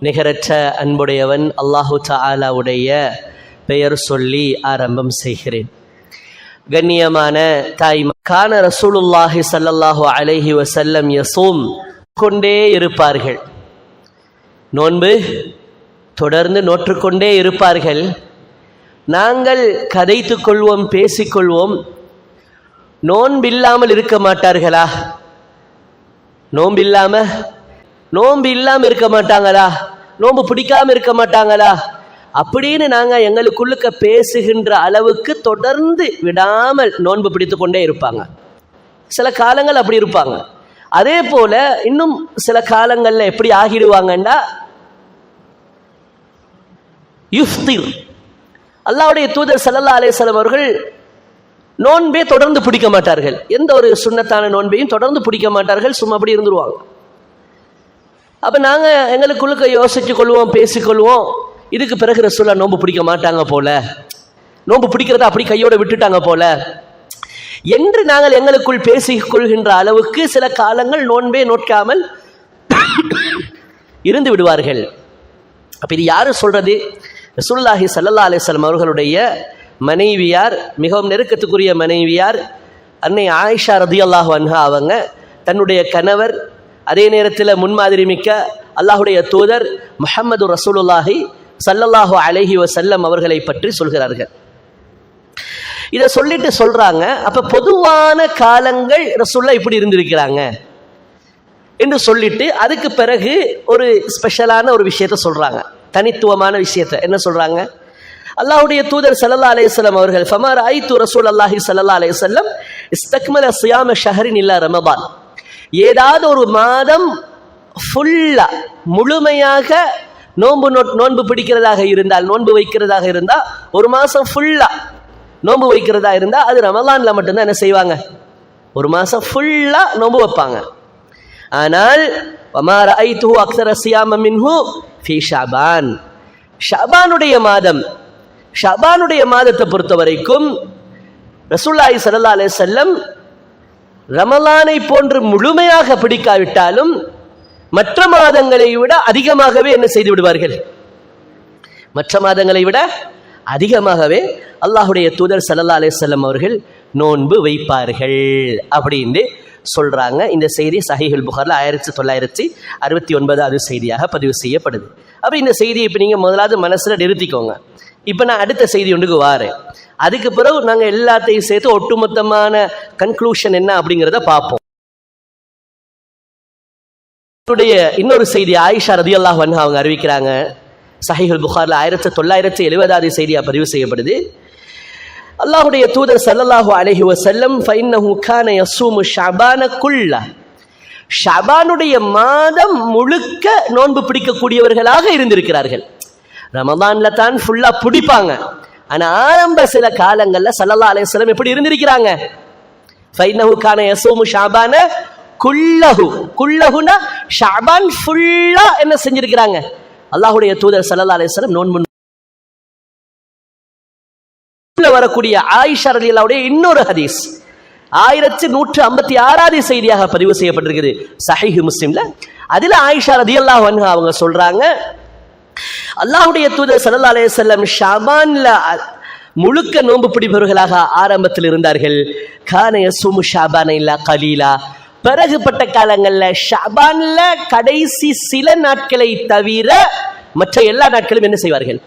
நிகரற்ற அன்புடையவன் அல்லாஹு தஆலாவுடைய பெயர் சொல்லி ஆரம்பம் செய்கிறேன். கண்ணியமான தாய், கான ரசூலுல்லாஹி ஸல்லல்லாஹு அலைஹி வஸல்லம் யஸூம் கொண்டே இருப்பார்கள். நோன்பு தொடர்ந்து நோற்றுக்கொண்டே இருப்பார்கள். நாங்கள் கதைத்து கொள்வோம், பேசிக்கொள்வோம். நோன்பில்லாமல் இருக்க மாட்டார்களா? நோன்பு இல்லாம இருக்க மாட்டாங்களா? நோன்பு பிடிக்காம இருக்க மாட்டாங்களா அப்படின்னு நாங்கள் எங்களுக்குள்ளுக்க பேசுகின்ற அளவுக்கு தொடர்ந்து விடாமல் நோன்பு பிடித்து கொண்டே இருப்பாங்க. சில காலங்கள் அப்படி இருப்பாங்க. அதே போல இன்னும் சில காலங்களில் எப்படி ஆகிடுவாங்கன்னா, யுஃப்திர். அல்லாஹ்வுடைய தூதர் ஸல்லல்லாஹு அலைஹி வஸல்லம் அவர்கள் நோன்பே தொடர்ந்து பிடிக்க மாட்டார்கள். எந்த ஒரு சுன்னத்தான நோன்பையும் தொடர்ந்து பிடிக்க மாட்டார்கள். சும்மா அப்படி இருந்துருவாங்க. அப்போ நாங்கள் எங்களுக்குள்ளுக்க யோசிச்சு கொள்வோம், பேசிக்கொள்வோம். இதுக்கு பிறகு ரசூலுல்லாஹ் நோன்பு பிடிக்க மாட்டாங்க போல, நோன்பு பிடிக்கிறத அப்படி கையோட விட்டுட்டாங்க போல என்று நாங்கள் எங்களுக்குள் பேசிக்கொள்கின்ற அளவுக்கு சில காலங்கள் நோன்பே நோட்காமல் இருந்து விடுவார்கள். அப்போ இது யாரு சொல்றது? ரசூலுல்லாஹி ஸல்லல்லாஹு அலைஹி வஸல்லம் அவர்களுடைய மனைவியார், மிகவும் நெருக்கத்துக்குரிய மனைவியார் அன்னை ஆயிஷா ரதியல்லாஹு அன்ஹா அவங்க தன்னுடைய கணவர், அதே நேரத்தில் முன்மாதிரி மிக்க அல்லாஹுடைய தூதர் முஹம்மது ரசூலுல்லாஹி ஸல்லல்லாஹு அலைஹி வஸல்லம் அவர்களை பற்றி சொல்கிறார்கள். இதை சொல்லிட்டு சொல்றாங்க, அப்ப பொதுவான காலங்கள் ரசூலுல்லாஹ் இப்படி இருந்திருக்கிறாங்க என்று சொல்லிட்டு அதுக்கு பிறகு ஒரு ஸ்பெஷலான ஒரு விஷயத்தை சொல்றாங்க, தனித்துவமான விஷயத்தை. என்ன சொல்றாங்க? அல்லாஹ்வுடைய தூதர் ஸல்லல்லாஹு அலைஹி வஸல்லம் அவர்கள் ஃபமா ரஅய்து ரசூலுல்லாஹி ஸல்லல்லாஹு அலைஹி வஸல்லம் இஸ்தக்மல ஸியாம ஷஹரின் இல்லா ரமதான், ஏதாவது ஒரு மாதம் ஃபுல்லா முழுமையாக நோன்பு பிடிக்கிறதாக இருந்தால், நோன்பு வைக்கிறதாக இருந்தால், ஒரு மாதம் ஃபுல்லா நோன்பு வைக்கிறதா இருந்தால் அது ரமலான்ல மட்டும்தான் என்ன செய்வாங்க? ஒரு மாதம் ஃபுல்லா நோன்பு வைப்பாங்க. ஆனால் வமா ரஅய்துஹு அக்ஸர ஸியாம மின்ஹு ஃபீ ஷஅபான், ஷஅபானுடைய மாதத்தை பொறுத்த வரைக்கும் ரசூலுல்லாஹி ஸல்லல்லாஹு அலைஹி வஸல்லம் ரமலானை போன்று முழுமையாக பிடிக்காவிட்டாலும் மற்ற மாதங்களை விட அதிகமாகவே என்ன செய்து விடுவார்கள்? மற்ற மாதங்களை விட அதிகமாகவே அல்லாஹ்வுடைய தூதர் ஸல்லல்லாஹு அலைஹி வஸல்லம் அவர்கள் நோன்பு வைப்பார்கள் அப்படின்னு சொல்றாங்க. இந்த செய்தி சஹீஹுல் புகாரில் 1969 செய்தியாக பதிவு செய்யப்படுது. அப்போ இந்த செய்தியை இப்போ நீங்கள் முதலாவது மனசில் நிறுத்திக்கோங்க. இப்போ நான் அடுத்த செய்தி ஒன்றுக்கு வாரேன். அதுக்கு பிறகு நாங்கள் எல்லாத்தையும் சேர்த்து ஒட்டுமொத்தமான கன்க்ளூஷன் என்ன அப்படிங்கிறத பார்ப்போம். இன்னொரு செய்தி ஆயிஷா ரதியல்லாஹு அன்ஹா அவங்க அறிவிக்கிறாங்க. சஹீஹுல் புகாரில் 1970 செய்தியாக பதிவு செய்யப்படுது. அல்லாஹ்வுடைய தூதர் ஸல்லல்லாஹு அலைஹி வஸல்லம் ஃபஇன்னஹு கான யஸூமு ஷஅபான குல்ல, ஷஅபானுடைய மாதம் முழுக்க நோன்பு பிடிக்கக்கூடியவர்களாக இருந்திருக்கிறார்கள். ரமலான்ல தான் ஃபுல்லா பிடிப்பாங்க. ஆனா ஆரம்ப சில காலங்கள்ல ஸல்லல்லாஹு அலைஹி வஸல்லம் எப்படி இருந்திருக்கிறாங்க? ஃபஇன்னஹு கான யஸூமு ஷஅபான குல்லஹுனா ஷஅபான் ஃபுல்லா என்ன செஞ்சிருக்கிறாங்க? அல்லாஹ்வுடைய தூதர் ஸல்லல்லாஹு அலைஹி வஸல்லம் நோன்பு வரக்கூடிய ஆயிஷா ரலியல்லாஹுடைய இன்னொரு ஹதீஸ் 1156 செய்தியாக பதிவு செய்யப்பட்டிருக்குது சஹீஹ் முஸ்லிம்ல. அதுல ஆயிஷா ரலியல்லாஹு அன்ஹா அவங்க சொல்றாங்க, அல்லாஹ்வுடைய தூதர் ஸல்லல்லாஹு அலைஹி வஸல்லம் ஷஅபான்ல முழுக்க நோன்பு பிடிப்பவர்களாக ஆரம்பத்தில் இருந்தார்கள். கான யஸூமு ஷஅபான இல்லா கலீலா, பிறகுப்பட்ட காலங்களில் ஷஅபான்ல கடைசி சில நாட்களை தவிர மற்ற எல்லா நாட்களும் என்ன செய்வார்கள்?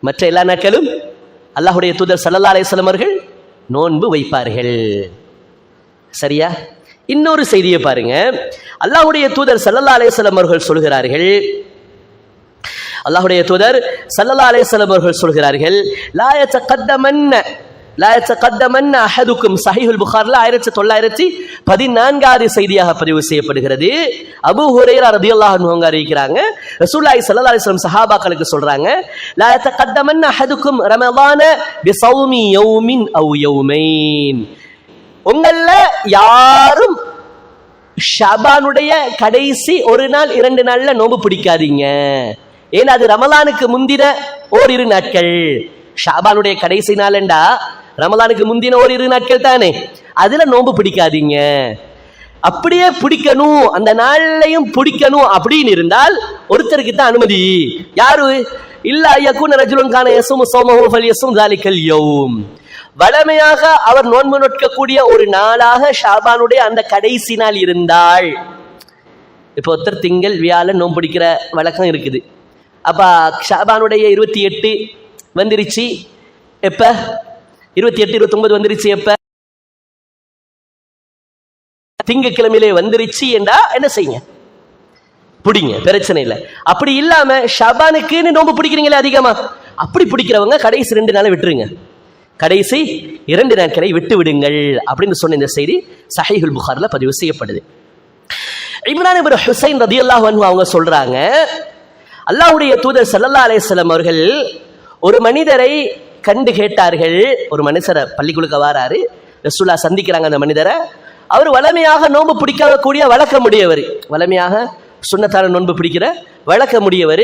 மற்ற எல்லா நாட்களும் அல்லாஹ்வுடைய தூதர் ஸல்லல்லாஹு அலைஹி வஸல்லம் அவர்கள் நோன்பு வைப்பார்கள். சரியா? இன்னொரு செய்தியை பாருங்க. அல்லாஹ்வுடைய தூதர் ஸல்லல்லாஹு அலைஹி வஸல்லம் அவர்கள் சொல்கிறார்கள், அல்லாஹ்வுடைய தூதர் ஸல்லல்லாஹு அலைஹி வஸல்லம் அவர்கள் சொல்கிறார்கள், லா யதகத்தமன்ன அஹதுக்கும். சஹீஹுல் புகாரில் 1914 செய்தியாக பதிவு செய்யப்படுகிறது. அபூ ஹுரைரா ரலியல்லாஹு அன்ஹு அவங்க அறிவிக்கிறாங்க, ரசூலுல்லாஹி ஸல்லல்லாஹு அலைஹி வஸல்லம் சஹாபாக்களுக்கு சொல்றாங்க, லா யதகத்தமன்ன அஹதுக்கும் ரமலான பிஸௌமி யௌமின் அவ் யௌமைன், உங்கள யாரும் ஷஅபானுடைய கடைசி ஒரு நாள் 2 நாள்ல நோன்பு பிடிக்காதீங்க. ஏன்னா அது ரமலானுக்கு முந்தின ஓரிரு நாட்கள். ஷஅபானுடைய கடைசி நாள்ண்டா ரமலானுக்கு முந்தின ஓரிரு நாட்கள் தானே, அதுல நோன்பு பிடிக்காதீங்க. அப்படியே பிடிக்கணும், அந்த நாள்லையும் பிடிக்கணும் அப்படின்னு இருந்தால் ஒருத்தருக்கு தான் அனுமதி. யாரு? இல்ல யகுன ரஜுலுன் கான யஸுமு ஸௌமஹு ஃபல்யஸும் ஸாலிகல் யௌம். வழமையாக அவர் நோன்பு நோக்கக்கூடிய ஒரு நாளாக ஷாபானுடைய அந்த கடைசி நாள் இருந்தால், இப்போ ஒருத்தர் திங்கள் வியாழன் நோன்பு பிடிக்கிற வழக்கம் இருக்குது. அப்ப ஷாபானுடைய 28 வந்துருச்சு. எப்ப 28 29 வந்துருச்சு. எப்ப திங்கக்கிழமையிலே வந்துருச்சு என்றா என்ன செய்யுங்க? பிடிங்க, பிரச்சனை இல்லை. அப்படி இல்லாம ஷபானுக்குன்னு நோம்பு பிடிக்கிறீங்களே அதிகமா, அப்படி பிடிக்கிறவங்க கடைசி 2 நாளை விட்டுருங்க, கடைசி 2 நாட்களை விட்டு விடுங்கள் அப்படின்னு சொன்ன இந்த செய்தி சஹீஹுல் புகாரில பதிவு செய்யப்படுது. இம்ரான் இப்னு ஹுசைன் ரலியல்லாஹு அன்ஹு அவங்க சொல்றாங்க, அல்லாஹ்வுடைய தூதர் ஸல்லல்லாஹு அலைஹி வஸல்லம் அவர்கள் ஒரு மனிதரை கண்டு கேட்டார்கள். ஒரு மனுஷரை பள்ளிக்குழுக்க வாராரு, ரசூலுல்லாஹ் சந்திக்கிறாங்க அந்த மனிதரை. அவர் வளமையாக நோன்பு பிடிக்கக்கூடிய வழக்கமுடையவர், வளமையாக சுன்னத்தான நோன்பு பிடிக்கிற வழக்கமுடையவர்.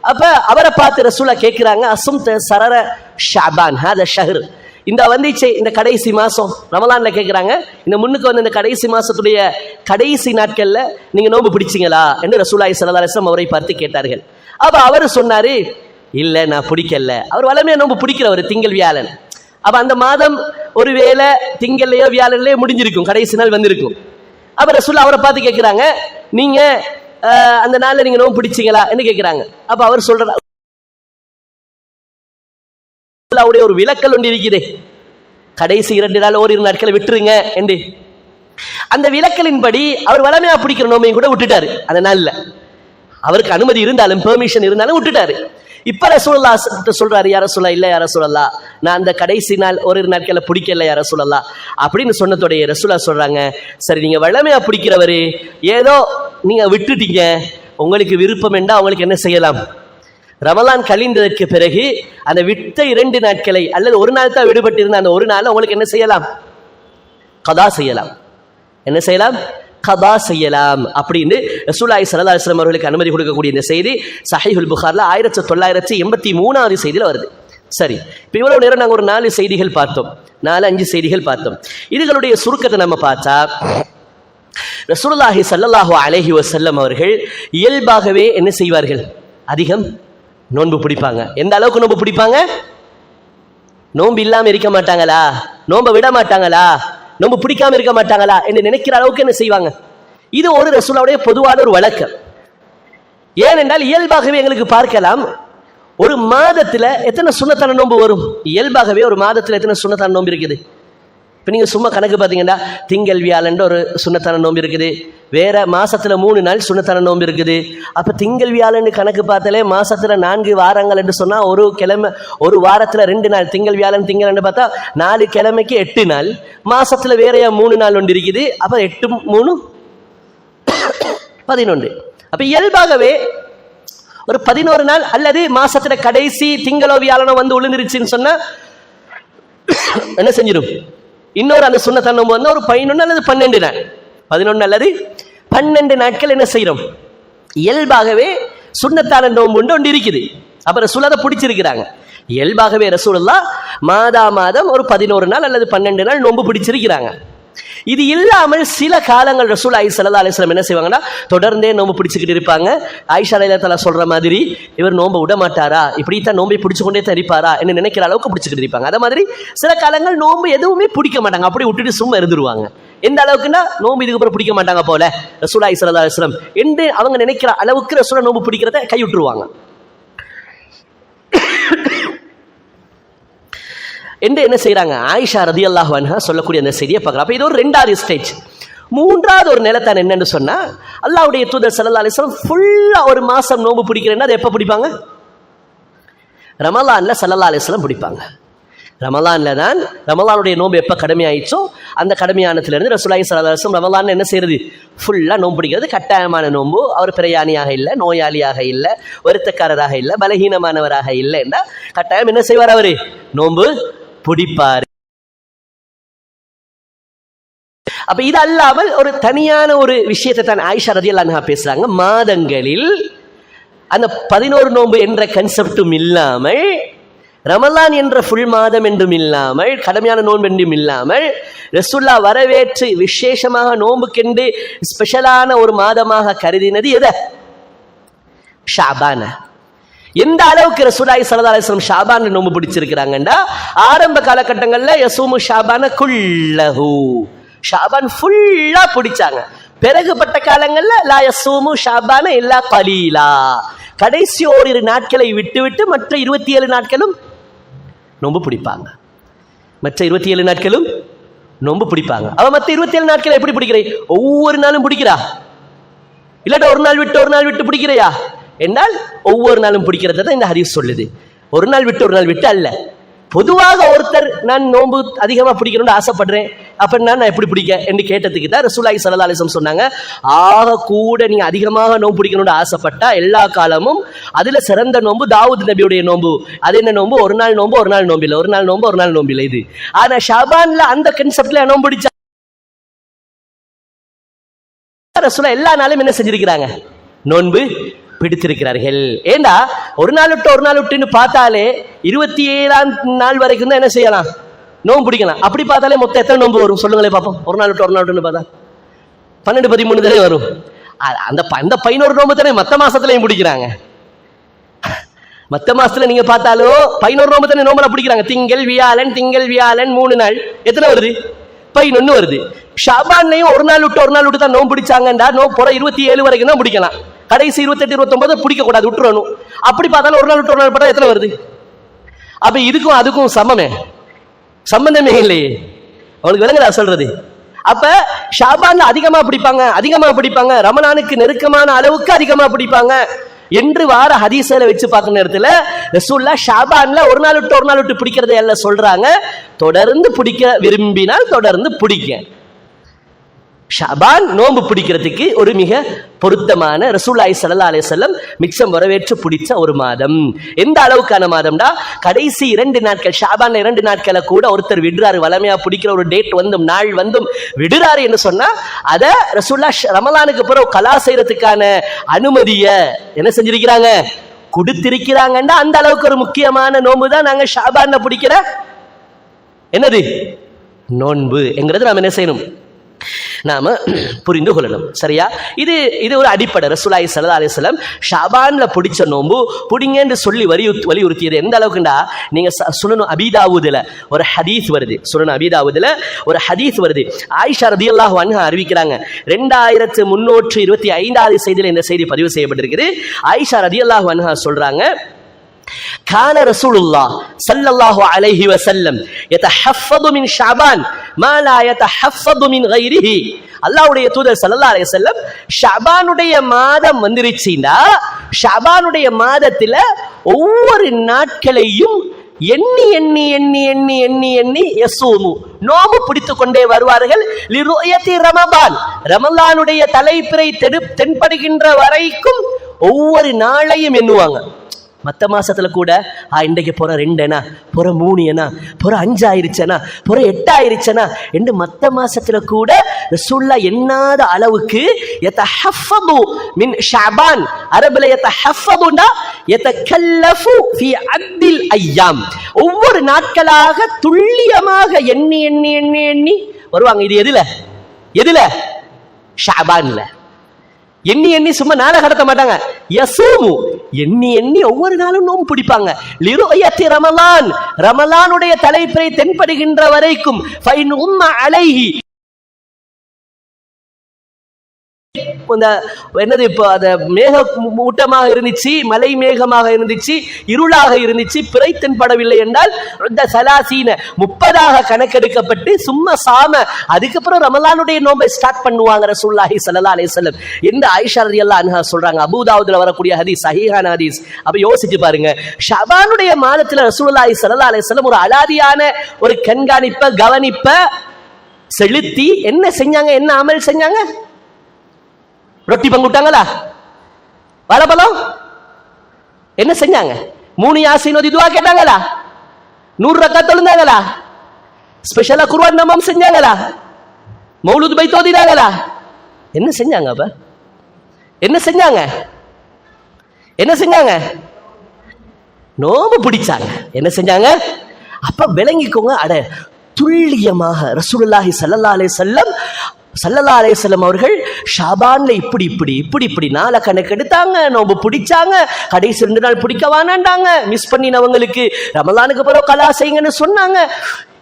அப்ப அவரை பார்த்து ரசூலுல்லாஹ் கேட்கிறாங்க, அசும்த சரர ஷஅபான் ஹாதா ஷஹர், இந்த வந்துச்சு இந்த கடைசி மாசம் ரமலான்ல கேட்கிறாங்க, இந்த முன்னுக்கு வந்து இந்த கடைசி மாசத்துடைய கடைசி நாட்கள்ல நீங்க நோன்பு பிடிச்சிங்களா என்று ரசூலுல்லாஹி ஸல்லல்லாஹு அலைஹி வஸல்லம் அவரை பார்த்து கேட்டார்கள். அப்ப அவர் சொன்னாரு, இல்ல நான் பிடிக்கல. அவர் வளமையா நோன்பு பிடிக்கிறவர் திங்கள் வியாழன். அப்ப அந்த மாதம் ஒருவேளை திங்கள்லயோ வியாழன்லயோ முடிஞ்சிருக்கும், கடைசி நாள் வந்திருக்கும். அப்ப ரசூலுல்லாஹ் அவரை பார்த்து கேட்கிறாங்க, நீங்க அந்த நாள்ல நீங்க நோன்பு பிடிச்சிங்களா என்று கேட்கிறாங்க. அப்ப அவர் சொல்றாரு, அவருடைய ஒரு விலக்கல் ஒன்று இருக்குது, கடைசி 2 நாள் ஓரிரு நாட்களை விட்டுருங்க என்று. அந்த விலக்கலின்படி அவர் வளமையா பிடிக்கிற நோம்பையும் கூட விட்டுட்டாரு. அந்த நாள்ல அவருக்கு அனுமதி இருந்தாலும் பெர்மிஷன் இருந்தாலும் விட்டுட்டாரு. இப்ப ரசூலுல்லாஹ் சொல்றாரு, யா ரசூலல்லாஹ், இல்ல யா ரசூலல்லாஹ், நான் அந்த கடைசி நாள் ஓரிரு நாட்களை பிடிக்கல யா ரசூலல்லாஹ் அப்படின்னு சொன்னதோடைய ரசூலுல்லாஹ் சொல்றாங்க, சரி நீங்க வளமையா பிடிக்கிறவரு ஏதோ நீங்க விட்டுட்டீங்க, உங்களுக்கு விருப்பம் என்றா உங்களுக்கு என்ன செய்யலாம்? ரமலான் கழிந்ததற்கு பிறகு அந்த விட்ட 2 நாட்களை அல்லது ஒரு நாள் தான் விடுபட்டு இருந்த அந்த ஒரு நாள் உங்களுக்கு என்ன செய்யலாம்? கதா செய்யலாம். என்ன செய்யலாம்? கதா செய்யலாம் அப்படின்னு ரசூலுல்லாஹி ஸல்லல்லாஹு அலைஹி வஸல்லம் அவர்களுக்கு அனுமதி கொடுக்கக்கூடிய இந்த செய்தி சஹீஹுல் புகாரில 1983 செய்தியில வருது. சரி, இப்போ இவ்வளவு நேரம் நாங்கள் ஒரு 4 செய்திகள் பார்த்தோம், 4-5 செய்திகள் பார்த்தோம். இதுகளுடைய சுருக்கத்தை நம்ம பார்த்தா, ரசூலுல்லாஹி ஸல்லல்லாஹு அலைஹி வஸல்லம் அவர்கள் இயல்பாகவே என்ன செய்வார்கள்? அதிகம் நோன்பு பிடிப்பாங்க. எந்த அளவுக்கு நோன்பு பிடிப்பாங்க? நோன்பு இல்லாம இருக்க மாட்டாங்களா? நோன்பை விட மாட்டாங்களா? நோன்பு பிடிக்காம இருக்க மாட்டாங்களா என்று நினைக்கிற அளவுக்கு என்ன செய்வாங்க? இது ஒரு ரசூலுல்லாஹ்வுடைய பொதுவான ஒரு வழக்கம். ஏனென்றால் இயல்பாகவே எங்களுக்கு பார்க்கலாம், ஒரு மாதத்துல எத்தனை சுன்னத்தான நோன்பு வரும்? இயல்பாகவே ஒரு மாதத்துல எத்தனை சுன்னத்தான நோன்பு இருக்குது? இப்போ நீங்கள் சும்மா கணக்கு பார்த்தீங்கன்னா திங்கள் வியாழன் ஒரு சுன்னத்தான நோன்பு இருக்குது, வேற மாசத்துல 3 நாள் சுன்னத்தான நோன்பு இருக்குது. அப்போ திங்கள் வியாழன் கணக்கு பார்த்தாலே மாசத்துல 4 வாரங்கள் என்று சொன்னால் ஒரு கிழமை, ஒரு வாரத்தில் 2 நாள் திங்கள் வியாழன் திங்கள் பார்த்தா 4 கிழமைக்கு 8 நாள், மாசத்துல வேறையா 3 நாள் ஒன்று இருக்குது. அப்போ 8 3 11. அப்போ இயல்பாகவே ஒரு 11 நாள் அல்லது மாசத்துல கடைசி திங்களோ வியாழனோ வந்து விழுந்துருச்சுன்னு சொன்னா என்ன செஞ்சிடும்? இன்னொரு அந்த சுன்னத்தான நோன்பு வந்து ஒரு 11 அல்லது 12 நாள், 11 அல்லது 12 நாட்கள் என்ன செய்யறோம்? இயல்பாகவே சுன்னத்தான நோன்பு ஒன்று இருக்குது. அப்ப ரசூலுல்லாஹ் பிடிச்சிருக்கிறாங்க. இயல்பாகவே ரசூலுல்லாஹ் மாதம் ஒரு 11 நாள் அல்லது 12 நாள் நோன்பு பிடிச்சிருக்கிறாங்க. இது இல்லாமல் சில காலங்கள் ரசூலுல்லாஹி ஸல்லல்லாஹு அலைஹி வஸல்லம் என்ன செய்வாங்கன்னா தொடர்ந்தே நோன்பு பிடிச்சிக்கிட்டு இருப்பாங்க. ஆயிஷா ரலியல்லாஹு தஆலா சொல்ற மாதிரி, இவர் நோன்பை விட மாட்டாரா, இப்படித்தான் நோன்பை பிடிச்சு கொண்டே தான் இருப்பாரா என்று நினைக்கிற அளவுக்கு பிடிச்சிக்கிட்டு இருப்பாங்க. அதே மாதிரி சில காலங்கள் நோன்பு எதுவுமே பிடிக்க மாட்டாங்க, அப்படி விட்டுட்டு சும்மா இருந்துருவாங்க. எந்த அளவுக்குன்னா நோன்பு இதுக்கு அப்புறம் பிடிக்க மாட்டாங்க போல ரசூலுல்லாஹி ஸல்லல்லாஹு அலைஹி வஸல்லம் என்று அவங்க நினைக்கிற அளவுக்கு ரசூலுல்லாஹ் நோன்பு பிடிக்கிறத கை விட்டுருவாங்க என்று என்ன செய்யறாங்க? ஆயிஷா ரலியல்லாஹு அன்ஹா சொல்லக்கூடிய அந்த செய்தியை பார்க்கலாம். அப்ப இது ஒரு 2வது ஸ்டேஜ். 3வது ஒரு நிலைத்தான் என்னன்னு சொன்னா, அல்லாஹ்வுடைய தூதர் ஸல்லல்லாஹு அலைஹி வஸல்லம் ஃபுல்லா ஒரு மாசம் நோன்பு பிடிக்கிறேன்னா அது எப்ப பிடிப்பாங்க? ரமலான்ல ஸல்லல்லாஹு அலைஹி வஸல்லம் பிடிப்பாங்க. ரமலான்ல தான் ரமலானுடைய நோன்பு எப்ப கடமையாயிச்சோ அந்த கடமையானத்துல இருந்து ரசூலுல்லாஹி ஸல்லல்லாஹு அலைஹி வஸல்லம் ரமலான் என்ன செய்யறது? ஃபுல்லா நோன்பு பிடிக்கிறது. கட்டாயமான நோன்பு. அவர் பிரயாணியாக இல்லை, நோயாளியாக இல்லை, வருத்தக்காரராக இல்லை, பலகீனமானவராக இல்லை என்றா கட்டாயம் என்ன செய்வார்? அவரு நோன்பு பிடிப்பார். அப்ப இது அல்லாமல் ஒரு தனியான ஒரு விஷயத்தை தான் ஆயிஷா ரலியல்லாஹு அன்ஹா பேசுறாங்க. மாதங்களில் அந்த 11 நோன்பு என்ற கன்செப்டும் இல்லாமல் ரமலான் என்ற ஃபுல் மாதம் என்றும் இல்லாமல் கடமையான நோன்பு என்றும் இல்லாமல் ரசூலுல்லாஹ் வரவேற்று விசேஷமாக நோன்புக்கென்று ஸ்பெஷலான ஒரு மாதமாக கருதினது எதை? ஷாபான. எந்த அளவுக்கு ரசூலுல்லாஹி ஸல்லல்லாஹு அலைஹி வஸல்லம் ஷாபான் நோன்பு பிடிச்சிருக்கிறாங்கண்டா, ஆரம்ப காலகட்டங்களில் யசூமு ஷாபான குல்லஹு, ஷாபான் ஃபுல்லா பிடிச்சாங்க. பிறகுபட்ட காலங்களில் லா யசூமு ஷாபான இல்லா கலீலா, கடைசி ஓரிரு நாட்களை விட்டுவிட்டு மற்ற 27 நாட்களும் நோன்பு பிடிப்பாங்க. மற்ற 27 நாட்களும் நோன்பு பிடிப்பாங்க. அவ மற்ற 27 நாட்கள் எப்படி பிடிக்கிறே? ஒவ்வொரு நாளும் பிடிக்கிறா, இல்லாட்ட ஒரு நாள் விட்டு பிடிக்கிறையா என்றால் ஒவ்வொரு நாளும் பிடிக்கிறத தான் இந்த ஹதீஸ் சொல்லுது. ஒரு நாள் விட்டு அல்ல. பொதுவாக ஒருத்தர் நான் நோன்பு அதிகமாக பிடிக்கணும்னு ஆசைப்படுறேன் அப்படின்னா நான் எப்படி பிடிக்க என்று கேட்டதுக்கு தான் ரசூலுல்லாஹி ஸல்லல்லாஹு அலைஹி வஸல்லம் சொன்னாங்க, ஆக கூட நீங்க அதிகமாக நோன்பு பிடிக்கணும்னு ஆசைப்பட்டா எல்லா காலமும் அதுல சிறந்த நோன்பு தாவூத் நபியுடைய நோன்பு. அது என்ன நோன்பு? ஒரு நாள் நோன்பு ஒரு நாள் நோம்பில்லை, ஒரு நாள் நோன்பு ஒரு நாள் நோம்பில்லை. இது ஆனா ஷாபான்ல அந்த கன்செப்ட்ல நோன்பு பிடிச்சா ரசூலுல்லாஹ் எல்லா நாளும் என்ன செஞ்சிருக்கிறாங்க? நோன்பு பிடித்திருக்கிறார்கள். ஏண்டா ஒரு நாள் விட்டுன்னு பார்த்தாலே 27ஆம் நாள் வரைக்கும் தான் என்ன செய்யலாம்? நோன்பு பிடிக்கலாம். அப்படி பார்த்தாலே மொத்தம் எத்தனை நோன்பு வரும் சொல்லுங்களே பார்ப்போம். ஒரு நாள் விட்டுன்னு பார்த்தா 12 13 தானே வரும். அந்த 11 நோன்பு தானே மற்ற மாசத்துலையும் பிடிக்கிறாங்க. மற்ற மாசத்துல நீங்க பார்த்தாலோ 11 நோன்பு தானே நோம்புல பிடிக்கிறாங்க. திங்கள் வியாழன் 3 நாள் எத்தனை வருது? 11 வருது. ஷாபான்லையும் ஒரு நாள் விட்டு தான் நோம்பு பிடிச்சாங்கண்டா புற 27 வரைக்கும் தான் பிடிக்கலாம். கடைசி 28 29 பிடிக்க கூடாது, விட்டுறணும். அப்படி பார்த்தாலும் ஒரு நாள் பார்த்தா எத்தனை வருது? அப்ப இதுக்கும் அதுக்கும் சம்பந்தமே இல்லையே. அவனுக்கு விளங்குதா சொல்றது? அப்ப ஷாபான்ல அதிகமா பிடிப்பாங்க, ரமலானுக்கு நெருக்கமான அளவுக்கு அதிகமா பிடிப்பாங்க என்று வார ஹதீஸ்ல வச்சு பார்க்கிற நேரத்தில் ரசூலுல்லாஹ் ஷாபான்ல ஒரு நாள் விட்டு பிடிக்கிறதை எல்லாம் சொல்றாங்க. தொடர்ந்து பிடிக்க விரும்பினால் தொடர்ந்து பிடிக்க. ஷாபான் நோன்பு பிடிக்கிறதுக்கு ஒரு மிக பொருத்தமான ரசூலுல்லாஹி ஸல்லல்லாஹு அலைஹி வஸல்லம் மிச்சம் வரவேற்று பிடிச்ச ஒரு மாதம். எந்த அளவுக்கான மாதம்டா, கடைசி 2 நாட்கள் ஷாபான்ல 2 நாட்களை கூட ஒருத்தர் விடுறாரு. வளமையா பிடிக்கிற ஒரு டேட் வந்தும் நாள் வந்தும் விடுறாரு என்று சொன்னா அதை ரசூலுல்லாஹ் ரமலானுக்கு பிறகு கலா செய்யறதுக்கான அனுமதிய என்ன செஞ்சிருக்கிறாங்க? கொடுத்திருக்கிறாங்கண்டா அந்த அளவுக்கு ஒரு முக்கியமான நோன்பு தான் நாங்க ஷாபான்ல பிடிக்கிற என்னது நோன்பு என்கிறது நாம் என்ன செய்யணும்? நாம புரிந்து கொள்ளணும். சரியா? இது ஒரு அடிப்படை. ரசூலுல்லாஹி ஸல்லல்லாஹு அலைஹி வஸல்லம் ஷாபான்ல பிடிச்ச நோன்பு பிடிங்கன்னு சொல்லி வலியுறுத்தியது எந்த அளவுக்குண்டா, நீங்க சுனன் அபீ தாவூதுல ஒரு ஹதீஸ் வருது. சுனன் அபீ தாவூதுல ஒரு ஹதீஸ் வருது. ஆயிஷா ரலியல்லாஹு அன்ஹா அறிவிக்கிறாங்க. 2325வது செய்தியில இந்த செய்தி பதிவு செய்யப்பட்டிருக்குது. ஆயிஷா ரலியல்லாஹு அன்ஹா சொல்றாங்க, கான ரசூலுல்லாஹ் ஸல்லல்லாஹு அலைஹி வஸல்லம் யதஹஃபது மின் ஷஅபான் மா லா யதஹஃபது மின் கைரிஹி. அல்லாஹ்வுடைய தூதர் ஸல்லல்லாஹு அலைஹி வஸல்லம் ஷஅபானுடைய மாதம் வந்துருச்சுனா ஷஅபானுடைய மாதத்துல ஒவ்வொரு நாட்களையும் எண்ணி எண்ணி எண்ணி எண்ணி எண்ணி எண்ணி யசூமு நோம்பு பிடித்துக் கொண்டே வருவார்கள். லிருயதி ரமலான், ரமலானுடைய தலைப்பிறை தென்படுகின்ற வரைக்கும் ஒவ்வொரு நாளையும் எண்ணுவாங்க. மற்ற மாசத்துல கூட இன்றைக்கு புற 2 புற 3 புற 5 ஆயிருச்சனா புற 8 ஆயிருச்சனா என்று மற்ற மாசத்துல கூட ரசூலுல்லாஹ் எண்ணாத அளவுக்கு யதஹஃபது மின் ஷஅபான். அரபுல யதஹஃபதுனா யதகல்லஃபு ஃபீ அத்தில் அய்யாம், ஒவ்வொரு நாட்களாக துல்லியமாக எண்ணி எண்ணி எண்ணி எண்ணி வருவாங்க. இது எதுல ஷஅபான்ல எண்ணி எண்ணி சும்மா நாளை கடத்த மாட்டாங்க. யசூமு எண்ணி எண்ணி ஒவ்வொரு நாளும் நோன்பு பிடிப்பாங்க. லிருயத்தி ரமலான், ரமலானுடைய தலைப்பிறை தென்படுகின்ற வரைக்கும். ஃபைன் உம்ம அலைஹி, என்னது இப்போ அந்த மேக மூட்டமாக இருந்துச்சு, மலை மேகமாக இருந்துச்சு, இருளாக இருந்துச்சு, பிறை தென்படவில்லை என்றால் 30 கணக்கெடுக்கப்பட்டு சும்மா சாம அதுக்கப்புறம் ரமலானுடைய நோன்பை ஸ்டார்ட் பண்ணுவாங்க ரசூலுல்லாஹி ஸல்லல்லாஹு அலைஹி வஸல்லம் என்று ஆயிஷா ரலியல்லாஹு அன்ஹா சொல்றாங்க. அபூ தாவூதுல வரக்கூடிய ஹதீஸ், சஹீஹான ஹதீஸ். அப்ப யோசிச்சு பாருங்க, ஷஅபானுடைய மாதத்துல ரசூலுல்லாஹி ஸல்லல்லாஹு அலைஹி வஸல்லம் ஒரு அலாதியான ஒரு கவனிப்ப செலுத்தி என்ன செஞ்சாங்க? என்ன அமல் செஞ்சாங்க? ரொட்டி பங்குட்டாங்களா? வாழைப்பழம் என்ன செஞ்சாங்க? 3 யாசீன் ஓதி துஆ கேட்டாங்களா? 100 ரக்காத் தொழுந்தாங்களா? ஸ்பெஷலா குர்ஆன் நமம் செஞ்சாங்களா? மௌலூத் பைத் ஓதினாங்களா? என்ன செஞ்சாங்க? அப்ப என்ன செஞ்சாங்க? நோம்பு பிடிச்சாங்க. என்ன செஞ்சாங்க? அப்ப விளங்கிக்கோங்க, அட துல்லியமாக ரசூலுல்லாஹி ஸல்லல்லாஹு அலைஹி வஸல்லம் அவர்கள் ஷாபான்ல இப்படி நாளை கணக்கு எடுத்தாங்க, நோம்பு பிடிச்சாங்க, கடைசி 2 நாள் பிடிக்க வேணாண்டாங்க, மிஸ் பண்ணினவங்களுக்கு ரமலானுக்கு பிறகு கலா செய்யுங்கன்னு சொன்னாங்க.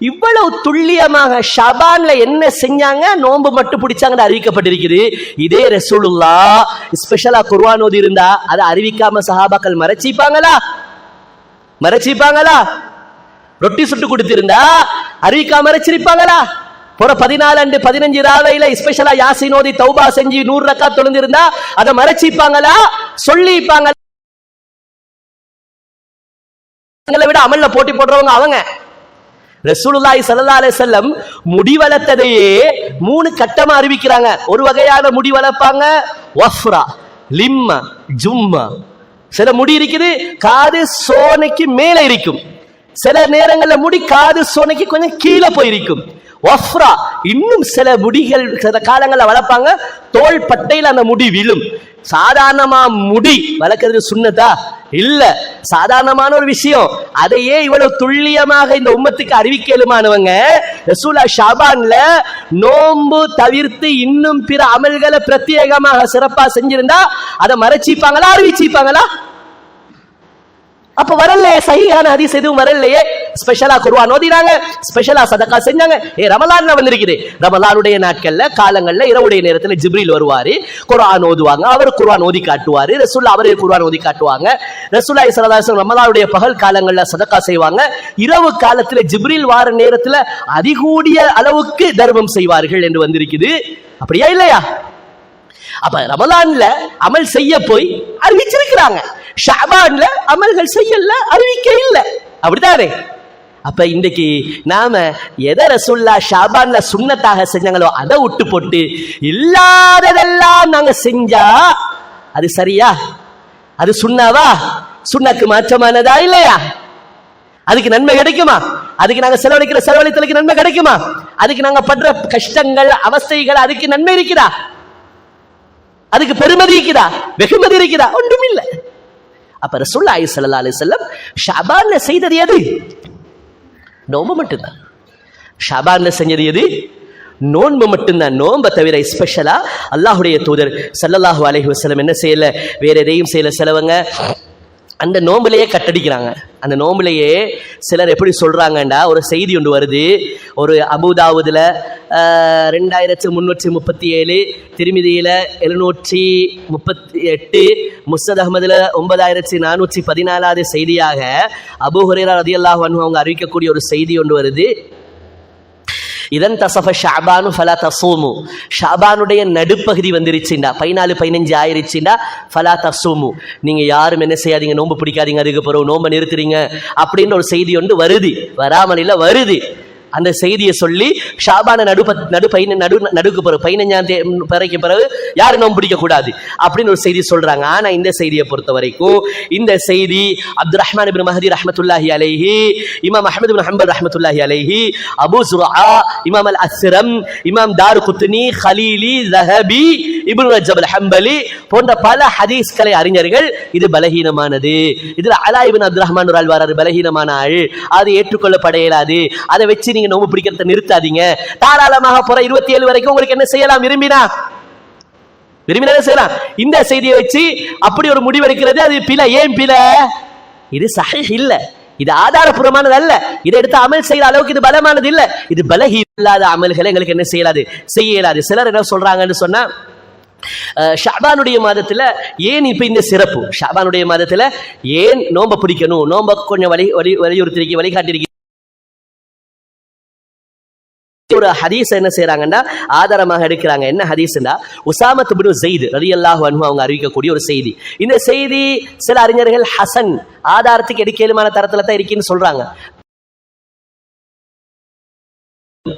இவ்வளவு துல்லியமாக ஷாபான்ல என்ன செஞ்சாங்க, நோம்பு மட்டும் பிடிச்சாங்கன்னு அறிவிக்கப்பட்டிருக்குது. இதே ரசூலுல்லாஹ் ஸ்பெஷலா குர்ஆன் ஓதி இருந்தா அதை அறிவிக்காம சஹாபாக்கள் மறைச்சிப்பாங்களா? ரொட்டி சுட்டு கொடுத்திருந்தா அறிவிக்காம மறைச்சிருப்பாங்களா? போற 14 அண்டு 15 ராவையில ஸ்பெஷலா யாசின் ஓதி தௌபா செஞ்சு 100 ரக்காத் தொழுந்திருந்தா அதை மறைச்சிப்பாங்களா? சொல்லிப்பாங்களா? விட அமல்ல போட்டி போடுறவங்க அவங்க. ரசூலுல்லாஹி ஸல்லல்லாஹு அலைஹி வஸல்லம் முடி வளர்த்ததையே 3 கட்டமா அறிவிக்கிறாங்க. ஒரு வகையான முடி வளர்ப்பாங்க, வஃப்ரா, லிம்மா, ஜும்மா. சில முடி இருக்குது காது சோனைக்கு மேல இருக்கும், சில நேரங்கள்ல முடி காது சோனைக்கு கொஞ்சம் கீழே போயிருக்கும். வஃப்ரா, இன்னும் சில முடிகள் சில காலங்களில் வளர்ப்பாங்க, தோல் பட்டையில் அந்த முடி விழும். சாதாரணமா முடி வளர்க்கறது சுன்னதா இல்ல, சாதாரணமான ஒரு விஷயம். அதையே இவ்வளவு துல்லியமாக இந்த உம்மத்துக்கு அறிவிக்கலுமானவங்க ரசூலுல்லாஹ் ஷாபான்ல நோன்பு தவிர்த்து இன்னும் பிற அமல்களை பிரத்யேகமாக சிறப்பா செஞ்சிருந்தா அதை மறைச்சிப்பாங்களா, அறிவிச்சிப்பாங்களா? அப்ப வரலையே, சஹீஹான ஹதீஸ் எதுவும் வரலையே. ஸ்பெஷலா குர்ஆன் ஓதினாங்க, ஸ்பெஷலா சதகா செஞ்சாங்க. ரமலான்ல வந்திருக்குது, ரமலானுடைய நாட்கள்ல காலங்கள்ல இரவுடைய நேரத்துல ஜிப்ரீல் வருவாரு, குர்ஆன் ஓதுவாங்க, அவர் குர்ஆன் ஓதி காட்டுவாரு, ரசூலுல்லாஹ் அவரே குர்ஆன் ஓதி காட்டுவாங்க. ரசூலுல்லாஹி ஸல்லல்லாஹு அலைஹி வஸல்லம் ரமலானுடைய பகல் காலங்கள்ல சதகா செய்வாங்க, இரவு காலத்துல ஜிப்ரீல் வார நேரத்துல அதிகூடிய அளவுக்கு தர்மம் செய்வார்கள் என்று வந்திருக்குது. அப்படியா இல்லையா? அப்ப ரமலான்ல அமல் செய்ய போய் அறிவிச்சிருக்கிறாங்க, ஷாபான்ல அமல்கள் செய்யல, அறிவிக்க இல்ல, அப்படித்தானே? அப்ப இன்றைக்கு நாம எதை ரசூலுல்லாஹ் ஷாபான்ல சுன்னத்தாக செஞ்சாங்களோ அதை விட்டு போட்டு இல்லாததெல்லாம் நாங்க செஞ்சா அது சரியா? அது சுன்னாவா? சுன்னாக்கு மாற்றமானதா இல்லையா? அதுக்கு நன்மை கிடைக்குமா? அதுக்கு நாங்க செலவழித்தலுக்கு நன்மை கிடைக்குமா? அதுக்கு நாங்க படுற கஷ்டங்கள் அவஸ்தைகள் அதுக்கு நன்மை இருக்குதா? அதுக்கு பெருமதி இருக்குதா? வெகுமதி இருக்குதா? ஒன்றும் இல்லை. அப்ப ரசூலுல்லாஹி ஸல்லல்லாஹு அலைஹி வஸல்லம் ஷாபான்ல செய்தது எது? நோன்பு மட்டும்தான். ஷாபான்ல செஞ்சது எது? நோன்பு மட்டும்தான். நோன்பை தவிர ஸ்பெஷலா அல்லாஹுடைய தூதர் ஸல்லல்லாஹு அலைஹி வஸல்லம் என்ன செய்யல, வேற எதையும் செய்யல. செலவங்க அந்த நோம்பிலேயே கட்டடிக்கிறாங்க. அந்த நோம்பிலேயே சிலர் எப்படி சொல்றாங்கண்டா, ஒரு செய்தி ஒன்று வருது, ஒரு அபூதாவுதுல 2337, திருமிதியில 738, முஸ்னத் அஹ்மதுல 9414 செய்தியாக அபூ ஹுரைரா ரலியல்லாஹு அன்ஹு அவங்க அறிவிக்கக்கூடிய ஒரு செய்தி ஒன்று வருது. இதன் தசஃப ஷஅபானு ஃபலா தஸூமு, ஷஅபானுடைய நடுப்பகுதி வந்துருச்சுண்டா, 14-15 ஆயிருச்சுண்டா, ஃபலா தஸூமு, நீங்க யாரும் என்ன செய்யாதீங்க, நோன்பு பிடிக்காதீங்க, அதுக்கு பிறகு நோன்பை நிறுத்துறீங்க அப்படின்னு ஒரு செய்தி ஒன்று வருது. வராமல் இல்லை, வருது. அந்த செய்தியை சொல்லி ஷாபான நடுக்கு பிறகு 15ஆம் பிறைக்கு பிறகு யாரும் நோன்பு பிடிக்க கூடாது அப்படின்னு ஒரு செய்தி சொல்றாங்க. ஆனா இந்த செய்தியை பொறுத்த வரைக்கும் இந்த செய்தி அப்துர் ரஹ்மான் இப்னு மஹதி ரஹ்மத்துல்லாஹி அலைஹி, இமாம் அஹ்மத் இப்னு ஹம்பல் ரஹ்மத்துல்லாஹி அலைஹி, அபூ ஸுர்ஆ, இமாம் அல் அஸ்ரம், இமாம் தாருகுத்னி, கலீலி, ஸஹபி, இப்னு ரஜப் அல் ஹம்பலி போன்ற பல ஹதீஸ்களை அறிஞர்கள் இது பலகீனமானது, இதுல அலா இப்னு அப்துர் ரஹ்மான் அல்வார் பலகீனமான ஆள், அது ஏற்றுக்கொள்ளப்பட இயலாது, அதை வச்சு நீங்க நோன்பு பிடிக்கிறத நிறுத்தாதீங்க, தாராளமாக போற 27 வரைக்கும் உங்களுக்கு என்ன செய்யலாம், விரும்பினா செய்யலாம். இந்த செய்தியை வச்சு அப்படி ஒரு முடிவெடுக்கிறது அது பிழை. ஏன் பிழை? இது சஹீஹ் இல்ல, இது ஆதாரபூர்வமானது அல்ல, இதை எடுத்து அமல் செய்யற அளவுக்கு இது பலமானது இல்ல. இது பலகீனம் இல்லாத அமல்களை எங்களுக்கு என்ன செய்யலாது, செய்ய இயலாது. சிலர் என்ன சொல்றாங்கன்னு சொன்னா, ஷாபானுடைய மாதத்துல ஏன் இப்ப இந்த சிறப்பு, ஷாபானுடைய மாதத்துல ஏன் நோன்பை பிடிக்கணும், நோன்பை கொஞ்சம் வலியுறுத்தி வழிகாட்டி ஒரு ஹதீஸ் என்ன செய்யறாங்கன்னா ஆதாரமாக எடுக்கிறாங்க. என்ன ஹதீஸ்னா, உசாமத் இப்னு ஸைத் ரலியல்லாஹு அன்ஹு அவங்க அறிவிக்கக்கூடிய ஒரு செய்தி. இந்த செய்தி சில அறிஞர்கள் ஹசன், ஆதாரத்துக்கு எடுக்கலுமான தரத்துல தான் இருக்குன்னு சொல்றாங்க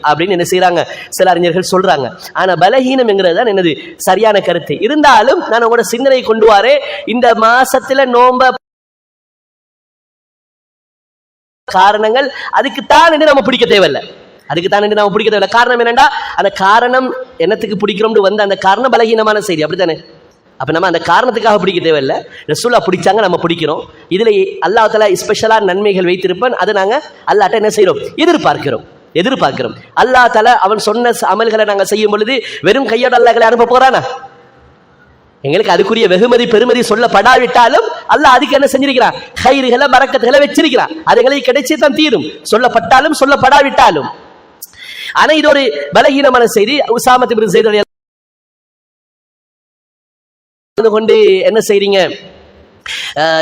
அப்படின்னு என்ன செய்யறாங்க சில அறிஞர்கள் சொல்றாங்க. ஆனா பலஹீனம் என்கிறது தான் என்னது சரியான கருத்து. இருந்தாலும் நான் உங்களோட சிந்தனை கொண்டு வரேன், இந்த மாசத்துல நோம்ப காரணங்கள் அதுக்கு தான் நம்ம பிடிக்க தேவையில்லை, அதுக்கு தான் நம்ம பிடிக்க தேவையில்லை. காரணம் என்னண்டா, அந்த காரணம் என்னத்துக்கு பிடிக்கிறோம் வந்து அந்த காரணம் பலகீனமான செய்தி, அப்படித்தானே? அப்ப நம்ம அந்த காரணத்துக்காக பிடிக்க தேவையில்லை. ரசூலா பிடிச்சாங்க, நம்ம பிடிக்கிறோம். இதுல அல்லாஹ் தஆலா ஸ்பெஷலா நன்மைகள் வைத்திருப்பான். அதை நாங்க அல்லாஹ்ட்ட என்ன செய்யறோம்? எதிர்பார்க்கிறோம். அல்லாஹ் தஆலா அவன் சொன்ன அமல்களை நாங்க செய்யும் பொழுது வெறும் கையோட அல்லாஹ்களை அனுப்ப போறானா? எங்களுக்கு அதுக்குரிய வெகுமதி பெருமதி சொல்லப்படாவிட்டாலும் அல்லாஹ் அதுக்கு என்ன செஞ்சிருக்கிறான்? கைறுகளை பரக்கத்துகளை வச்சிருக்கிறான். அது எங்களுக்கு கிடைச்சே தான் தீரும், சொல்லப்பட்டாலும் சொல்லப்படாவிட்டாலும். ஆனா இது ஒரு பலகீனமான செய்தி. உசாமா இப்னு ஸைத் கொண்டு என்ன செய்றீங்க?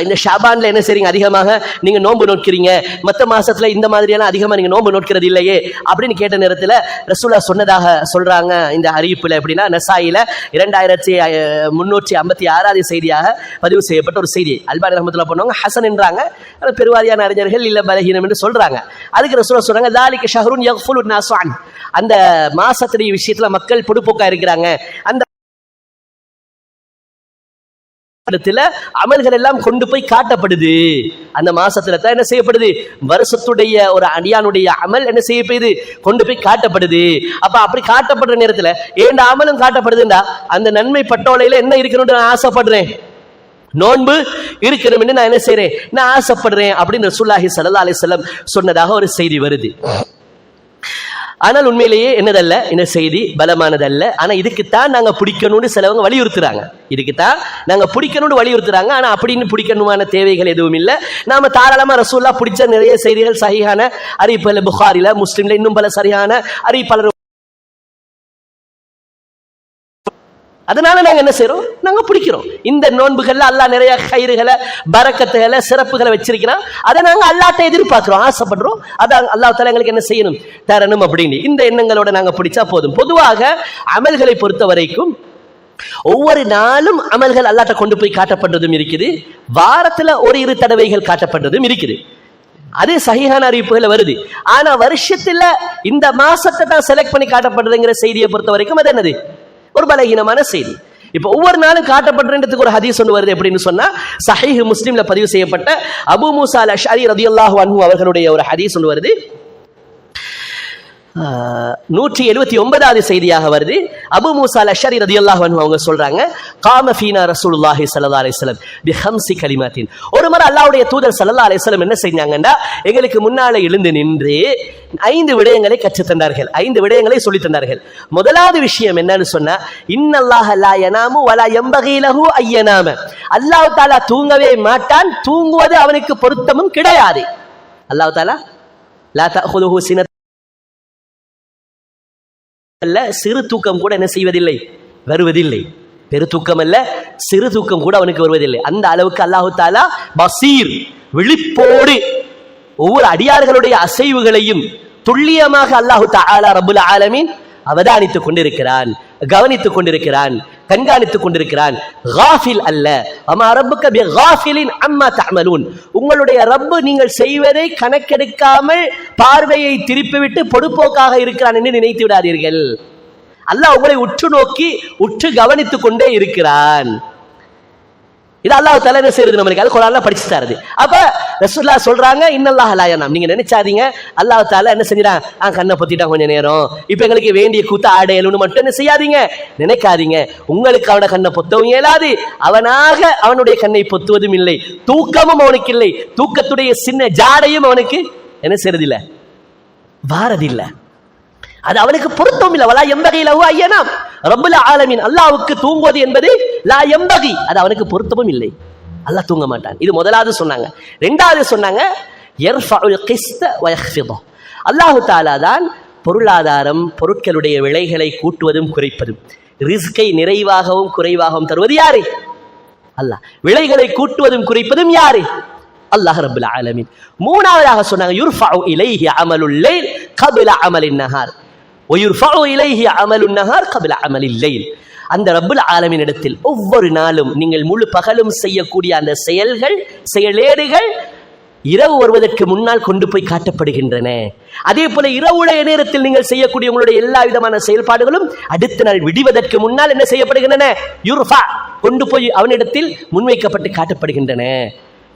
இந்த ஷாபான்ல என்ன செய்றீங்க? அதிகமாக நீங்க நோன்பு நோக்கிறீங்க, மற்ற மாசத்துல இந்த மாதிரியெல்லாம் அதிகமா நீங்க நோன்பு நோக்கிறது இல்லையே அப்படின்னு கேட்ட நேரத்தில் ரசூலா சொன்னதாக சொல்றாங்க இந்த அறிவிப்புல. எப்படின்னா நசாயில 2356 செய்தியாக பதிவு செய்யப்பட்ட ஒரு செய்தி. அல்பானி ரஹ்மத்துல்லாஹி பண்ணுவாங்க ஹசன் என்றாங்க. பெருவாரியான அறிஞர்கள் இல்ல பலகீனம் என்று சொல்றாங்க. அதுக்கு ரசூலா சொல்றாங்க ذلك شهر يغفل الناس عنه. அந்த மாசத்துடைய விஷயத்துல மக்கள் பொடுப்போக்கா இருக்கிறாங்க. அந்த அமல்கள் எல்லாம் கொண்டு போய் காட்டப்படுது. அந்த மாசத்துல தான் என்ன செய்யப்படுது? வருஷத்துடைய ஒரு அடியானுடைய அமல் என்ன செய்யப்படுது? கொண்டு போய் காட்டப்படுது. அப்ப அப்படி காட்டப்படுற நேரத்துல ஏண்ட அமலும் காட்டப்படுதுண்டா அந்த நன்மை பட்டோலையில என்ன இருக்கணும்னு நான் ஆசைப்படுறேன், நோன்பு இருக்கணும்னு நான் என்ன செய்யறேன், நான் ஆசைப்படுறேன் அப்படின்னு ரசூலுல்லாஹி ஸல்லல்லாஹு அலைஹி வஸல்லம் சொன்னதாக ஒரு செய்தி வருது. ஆனால் உண்மையிலேயே என்னதல்ல, இந்த செய்தி பலமானதல்ல. ஆனா இதுக்குத்தான் நாங்க பிடிக்கணும்னு சிலவங்க வலியுறுத்துறாங்க. இதுக்குத்தான் நாங்க பிடிக்கணும்னு வலியுறுத்துறாங்க. ஆனா அப்படின்னு பிடிக்கணுமான தேவைகள் எதுவும் இல்லை. நாம தாராளமா ரசூலுல்லாஹ் பிடிச்ச நிறைய செய்திகள் சஹீஹான அறிவிப்புல புகாரில முஸ்லிம்ல இன்னும் பல சரியான அறிவிப்பாளர். அதனால நாங்க என்ன செய்யறோம்? நாங்க பிடிக்கிறோம். இந்த நோன்புகள்ல அல்லாஹ் நிறைய கைறுகளை பரக்கத்துகளை சிறப்புகளை வச்சிருக்கிறான். அதை நாங்க அல்லாஹ்ட்ட எதிர்பார்க்கிறோம், ஆசைப்படுறோம். அதான் அல்லாஹ் தஆலா எங்களுக்கு என்ன செய்யணும், தரணும் அப்படின்னு இந்த எண்ணங்களோட நாங்க பிடிச்சா போதும். பொதுவாக அமல்களை பொறுத்த வரைக்கும் ஒவ்வொரு நாளும் அமல்கள் அல்லாஹ்ட்ட கொண்டு போய் காட்டப்படுறதும் இருக்குது, வாரத்துல ஒரு இரு தடவைகள் காட்டப்படுறதும் இருக்குது. அது சஹீஹான அறிவிப்புகள் வருது. ஆனா வருஷத்துல இந்த மாசத்தை தான் செலக்ட் பண்ணி காட்டப்படுறதுங்கிற செய்தியை பொறுத்த வரைக்கும் அது என்னது? ஒரு பலகீனமான செய்தி. இப்ப ஒவ்வொரு நாளும் காட்டப்படுறதுக்கு ஒரு ஹதீஸ் ஒன்று வருது. எப்படின்னு சொன்னா சஹீஹ் முஸ்லிம்ல பதிவு செய்யப்பட்ட அபூ மூஸா அல் அஷ்அரி ரலியல்லாஹு அன்ஹு அவர்களுடைய ஒரு ஹதீஸ் ஒன்று வருது. 179வது செய்தியாக வருது. அபூ மூஸா அல் அஷ்அரி ரலியல்லாஹு அன்ஹு அவங்க சொல்றாங்க, காம ஃபீனா ரசூலுல்லாஹி ஸல்லல்லாஹு அலைஹி வஸல்லம் பிஹம்ஸி கலிமாத்தின். ஒரு முறை அல்லாஹ்வுடைய தூதர் ஸல்லல்லாஹு அலைஹி வஸல்லம் என்ன செஞ்சாங்கன்னா எங்களுக்கு முன்னால எழுந்து நின்று 5 விடயங்களை கற்றுத் தந்தார்கள், 5 விடயங்களை சொல்லி தந்தார்கள். முதலாவது விஷயம் என்னன்னு சொன்னா, இன்னல்லாஹ லா யனாமு வலா யம்பகி லஹு அய்யனாம. அல்லாஹ் தஆலா தூங்கவே மாட்டான், தூங்குவது அவனுக்கு பொருத்தமும் கிடையாது. அல்லாஹ் தஆலா லா தஅஹுதுஹு சினத், சிறு தூக்கம் கூட என்ன செய்வதில்லை, வருவதில்லை. பெரு தூக்கம் அல்ல, சிறு தூக்கம் கூட அவனுக்கு வருவதில்லை. அந்த அளவுக்கு அல்லாஹ் தஆலா பசீர், விழிப்போடு ஒவ்வொரு அடியார்களுடைய அசைவுகளையும் துல்லியமாக அல்லாஹ் தஆலா ரப்புல் ஆலமீன் அவதானித்துக் கொண்டிருக்கிறான், கவனித்துக் கொண்டிருக்கிறான், கண்காணித்துக் கொண்டிருக்கிறான். காஃபில் அல்ல. அமா ரப்புக பிகாஃபிலின் அம்மா தஅமலூன். உங்களுடைய ரப்பு நீங்கள் செய்வதை கணக்கெடுக்காமல் பார்வையை திருப்பிவிட்டு பொடுப்போக்காக இருக்கிறான் என்று நினைத்து விடாதீர்கள். அல்லாஹ் உங்களை உற்று நோக்கி உற்று கவனித்துக் கொண்டே இருக்கிறான். இது அல்லாஹ் தஆலா என்ன செய்யறது, நமக்கு அது குர்ஆன்ல படிச்சு தருது. அப்ப ரசூலுல்லாஹ் சொல்றாங்க, இன்னல்லாஹ லா யனாம். நீங்க நினைச்சாதீங்க அல்லாஹ் தஆலா என்ன செஞ்சிரான், கண்ணை பொத்திட்டான் கொஞ்ச நேரம், இப்ப எங்களுக்கு வேண்டிய கூத்த ஆடையலுன்னு மட்டும் என்ன செய்யாதீங்க, நினைக்காதீங்க. உங்களுக்கு அவன கண்ணை பொத்தவும் இயலாது, அவனாக அவனுடைய கண்ணை பொத்துவதும் இல்லை, தூக்கமும் அவனுக்கு இல்லை, தூக்கத்துடைய சின்ன ஜாடையும் அவனுக்கு என்ன செய்யறதில்லை, வாரதில்லை. அது அவனுக்கு பொருத்தம் இல்லை. வலா யம்பகி லஹு அய்யனாம். ரப்புல் ஆலமீன் அல்லாஹ்வுக்கு தூங்குவது என்பது லா யம்பகி, அது அவனுக்கு பொருத்தமும் இல்லை. அல்லாஹ் தூங்க மாட்டான். இது முதலாவது சொன்னாங்க. இரண்டாவது சொன்னாங்க யர்ஃபஉல் கிஸ்த வ யக்ஃபிது. அல்லாஹ் தஆலா தான் பொருளாதாரம், பொருட்களுடைய விலைகளை கூட்டுவதும் குறைப்பதும், ரிஸ்கை நிறைவாகவும் குறைவாகவும் தருவது யாரு? அல்லாஹ். விலைகளை கூட்டுவதும் குறைப்பதும் யாரு? அல்லாஹ் ரப்புல் ஆலமீன். மூணாவதாக சொன்னாங்க யுர்ஃபஉ இலைஹி அமலுல் லைல் கப்ல அமலின் நஹார் வ யுர்ஃபஉ இலைஹி அமலுன் நஹார் கப்ல அமலில் லைல். அந்த ரப்புல் ஆலமீன் இடத்தில் ஒவ்வொரு நாளும் நீங்கள் முழு பகலும் செய்யக்கூடிய அந்த செயல்கள், செயலேடுகள் இரவு வருவதற்கு முன்னால் கொண்டு போய் காட்டப்படுகின்றன. அதே போல இரவுடைய நேரத்தில் நீங்கள் செய்யக்கூடிய உங்களுடைய எல்லா விதமான செயல்பாடுகளும் அடுத்த நாள் விடுவதற்கு முன்னால் என்ன செய்யப்படுகின்றன, யுர்ஃபா, கொண்டு போய் அவனிடத்தில் முன்வைக்கப்பட்டு காட்டப்படுகின்றன.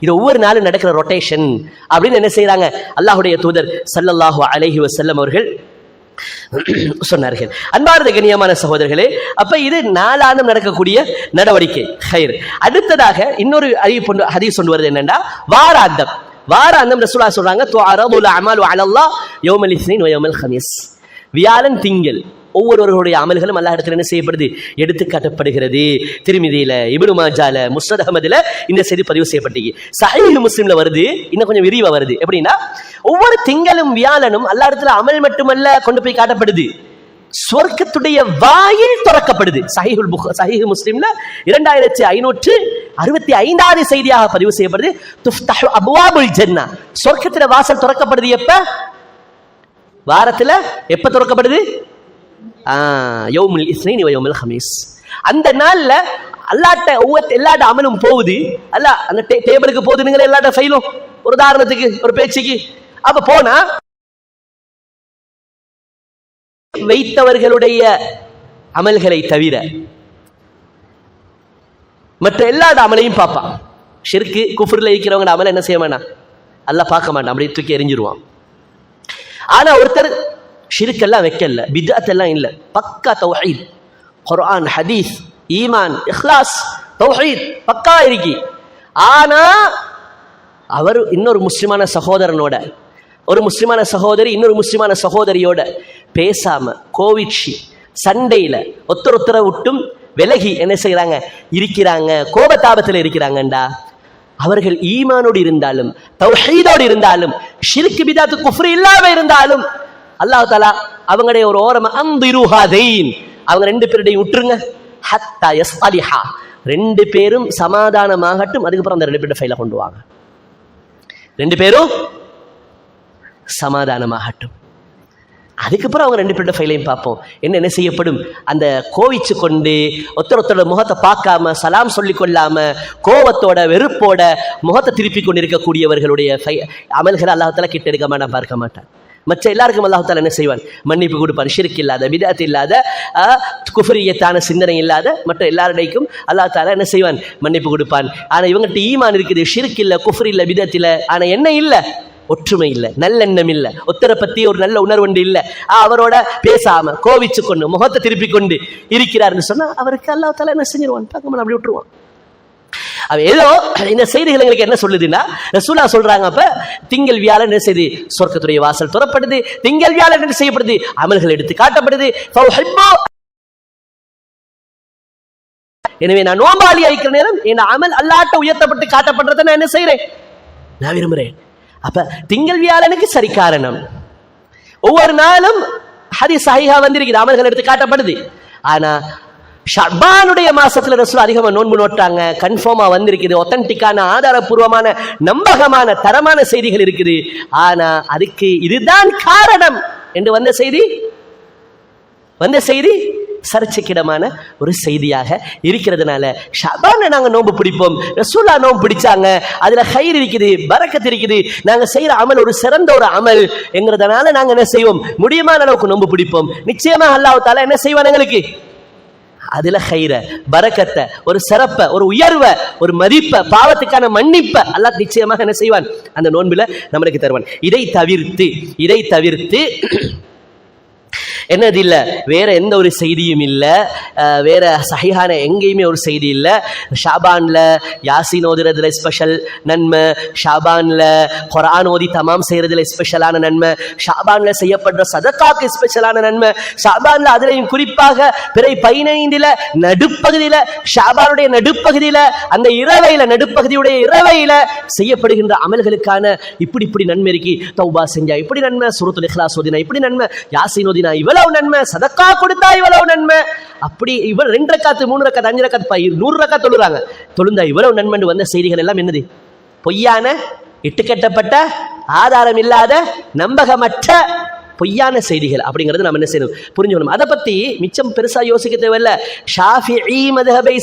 இது ஒவ்வொரு நாளும் நடக்கிற ரொட்டேஷன் அப்படின்னு என்ன செய்யறாங்க அல்லாஹ்வுடைய தூதர் ஸல்லல்லாஹு அலைஹி வஸல்லம் அவர்கள் சொன்னார்கள். அன்பார்ந்த கண்ணியமான சகோதரர்களே, அப்ப இது நாளாந்தம் நடக்கக்கூடிய நடவடிக்கை. ஹைர். அடுத்ததாக இன்னொரு அறிவிப்பு ஹதீஸ் கொண்டு வருது என்னன்னா, வாராந்தம் ரசூலுல்லாஹ் சொல்றாங்க, துஅரதுல் அமாலு அலல்லாஹ் யௌமல் இஸ்னின் வ யௌமல் ஹமீஸ். வியாழன் திங்கள் ஒவ்வொருவர்களுடைய அமல்களும் அல்லாஹ் இடத்துல என்ன செய்யப்படுது, எடுத்து காட்டப்படுகிறது. திர்மிதியில, இப்னு மாஜால, முஸ்னத் அஹ்மதுல இந்த செய்தி பதிவு செய்யப்பட்டது. சஹீஹ் முஸ்லிம்ல வருது, இன்னும் கொஞ்சம் விரிவா வருது. எப்படின்னா, ஒவ்வொரு திங்களும் வியாழனும் அல்லாஹ் இடத்துல அமல் மட்டுமல்ல கொண்டு போய் காட்டப்படுது, சொர்க்கத்துடைய வாயில் திறக்கப்படுது. சஹீஹ் முஸ்லிம்ல 2565வது செய்தியாக பதிவு செய்யப்படுது. துஃப்தஹு அப்வாபுல் ஜன்னah, சொர்க்கத்துல வாசல் திறக்கப்படுது. எப்ப? வாரத்துல எப்ப திறக்கப்படுது? யௌமுல் இஸ்னைன் வ யௌமுல் ஹமீஸ். அந்த நாள்ல அல்லாஹ்ட்ட எல்லாட்ட அமலும் போகுது. அல்லாஹ் அந்த டேபிளுக்கு போகுதுங்கிற எல்லாட்ட ஃபைலும், ஒரு உதாரணத்துக்கு, ஒரு பேச்சுக்கு. அப்ப போனா வைத்தவர்களுடைய அமல்களை தவிர மற்ற எல்லா அமலையும் பார்ப்பான். ஷிர்கு குஃப்ர்ல இருக்கிறவங்க அமலை என்ன செய்ய மாட்டான், அல்லாஹ் பார்க்க மாட்டான், அப்படி தூக்கி எறிஞ்சிருவான். ஆனா ஒருத்தர் ஷிர்கெல்லாம் வைக்கல, பித்அத் எல்லாம் இல்லை, பக்கா தௌஹீத், குர்ஆன் ஹதீஸ் ஈமான் இஹ்லாஸ் தௌஹீத் பக்கா இருக்கி. ஆனா அவர் இன்னொரு முஸ்லிமான சகோதரனோட, ஒரு முஸ்லிமான சகோதரி இன்னொரு முஸ்லிமான சகோதரியோட பேசாம கோவிச்சி சண்டையில ஒத்தரை விட்டும் விலகி என்ன செய்யறாங்க, இருக்கிறாங்க, கோபதாபத்தில் இருக்கிறாங்கண்டா, அவர்கள் ஈமானோடு இருந்தாலும் தௌஹீதோடு இருந்தாலும் ஷிர்க் பித்அத் குஃப்ர் இல்லாம இருந்தாலும் அல்லாஹ் தஆலா அவங்களுடைய ஒரு ஓரமா அந்திருஹாதைன், அவங்க ரெண்டு பேருடையும் விட்டுருங்க, ஹத்தா யஸ்தலிஹா, ரெண்டு பேரும் சமாதானமாகட்டும், அதுக்கப்புறம் அந்த ரெண்டு பேருடைய ஃபைலை கொண்டு வாங்க, ரெண்டு பேரும் சமாதானமாகட்டும், அதுக்கப்புறம் அவங்க ரெண்டு பேருடைய ஃபைலையும் பார்ப்போம். என்ன செய்யப்படும், அந்த கோவிச்சு கொண்டு ஒருத்தரோட முகத்தை பார்க்காம சலாம் சொல்லிக் கொள்ளாம கோபத்தோட வெறுப்போட முகத்தை திருப்பி கொண்டு இருக்கக்கூடியவர்களுடைய அமல்களை அல்லாஹ் தஆலா கிட்ட எடுக்க மாட்டான், பார்க்க மாட்டான். மற்ற எல்லாருக்கும் அல்லாஹ் தஆலா என்ன செய்வான், மன்னிப்பு கொடுப்பான். ஷிர்க் இல்லாத, பித்அத் இல்லாத, குஃப்ரியத்தான சிந்தனை இல்லாத மற்ற எல்லாருடையும் அல்லாஹ் தஆலா என்ன செய்வான், மன்னிப்பு கொடுப்பான். ஆனா இவங்ககிட்ட ஈமான் இருக்குது, ஷிர்க் இல்ல, குஃப்ர் இல்ல, பித்அத் இல்ல, ஆனா என்ன இல்ல, ஒற்றுமை இல்லை, நல்லெண்ணம் இல்லை, ஒத்தரை பத்தி ஒரு நல்ல உணர்வு இல்லை, அவரோட பேசாம கோவிச்சு கொண்டு முகத்தை திருப்பி கொண்டு இருக்கிறார்னு சொன்னா அவருக்கு அல்லாஹ் தஆலா என்ன செஞ்சிருவான், பார்க்க அப்படி விட்டுருவான். ஏதோ இந்த செய்திகள் எங்களுக்கு என்ன சொல்லுதுன்னா, ரசூலுல்லாஹ் சொல்றாங்க, அப்ப திங்கள் வியாழன் என்ன செய்து சொர்க்கத்துடைய வாசல் திறப்படுது, திங்கள் வியாழன் என்ன செய்யப்படுது, அமல்கள் எடுத்து காட்டப்படுது. எனவே நான் நோம்பாளி ஆயிக்கிற நேரம் என் அமல் அல்லாஹ்ட்ட உயர்த்தப்பட்டு காட்டப்படுறதை நான் என்ன செய்யறேன், நான் விரும்புறேன். அப்ப திங்கள் வியாழனுக்கு சரி காரணம், ஒவ்வொரு நாளும் ஹதீஸ் சஹீஹா வந்திருக்குது, அமல்கள் எடுத்து காட்டப்படுது. ஆனா ஷஅபானுடைய மாசத்துல ரசூல் அதிகமா நோன்பு நோட்டாங்க, கன்ஃபார்மா வந்திருக்குது, ஒத்தன்டிக்கான ஆதாரபூர்வமான நம்பகமான தரமான செய்திகள் இருக்குது. ஆனா அதுக்கு இதுதான் காரணம் என்று வந்த செய்தி சர்ச்சைக்கிடமான ஒரு செய்தியாக இருக்கிறதுனால ஷஅபான்ல நாங்க நோன்பு பிடிப்போம், ரசூலுல்லாஹ் நோன்பு பிடிச்சாங்க, அதுல கைர் இருக்குது, பரக்கத் இருக்குது, நாங்க செய்யற அமல் ஒரு சிறந்த ஒரு அமல் என்கிறதுனால நாங்க என்ன செய்வோம், முடியுமான அளவுக்கு நோன்பு பிடிப்போம். நிச்சயமா அல்லாஹ் தஆலா என்ன செய்வான், எங்களுக்கு அதுல கைர பரக்கத்தை, ஒரு சிறப்ப, ஒரு உயர்வ, ஒரு மதிப்ப, பாவத்துக்கான மன்னிப்ப அல்லாஹ் நிச்சயமாக என்ன செய்வான், அந்த நோன்பில நம்மளுக்கு தருவான். இதை தவிர்த்து என்னது இல்லை, வேற எந்த ஒரு செய்தியும் இல்லை, வேற சஹீஹான எங்கேயுமே ஒரு செய்தி இல்லை. ஷாபான்ல யாசீன் ஓதுறதுல ஸ்பெஷல் நன்மை, ஷாபான்ல குர்ஆன் ஓதி தமாம் செய்யறதுல ஸ்பெஷலான நன்மை, ஷாபான்ல செய்யப்படுற சதகாக்கு ஸ்பெஷலான நன்மை, ஷாபான்ல அதுலயும் குறிப்பாக பிறை 15 நடுப்பகுதியில, ஷாபானுடைய நடுப்பகுதியில, அந்த நடுப்பகுதியுடைய இரவையில செய்யப்படுகின்ற அமல்களுக்கான இப்படி நன்மை இருக்கு. தௌபா செஞ்சா இப்படி நன்மை, சூரத்துல் இக்லாஸ் ஓதினா இப்படி நன்மை, யாசீன் ஓதினா இவ்வளவு நன்மை, சதக்கா கொடுத்தா இவ்வளவு நன்மை, அப்படி இவ்வளவு 2 ரக்காத்து 3 ரக்காத்து 5 ரக்காத்து 100 ரக்காத் தொழுந்தா இவ்வளவு நன்மை வந்த செய்திகள் எல்லாம் என்னது, பொய்யான, இட்டுக்கட்டப்பட்ட, ஆதாரம் இல்லாத, நம்பகமற்ற பொய்யான செய்திகள் அப்படிங்கிறது நம்ம என்ன செய்யணும், புரிஞ்சுக்கணும். அதை பத்தி மிச்சம் பெருசா யோசிக்க தேவையில்ல. ஷாஃபிஈ மذஹபை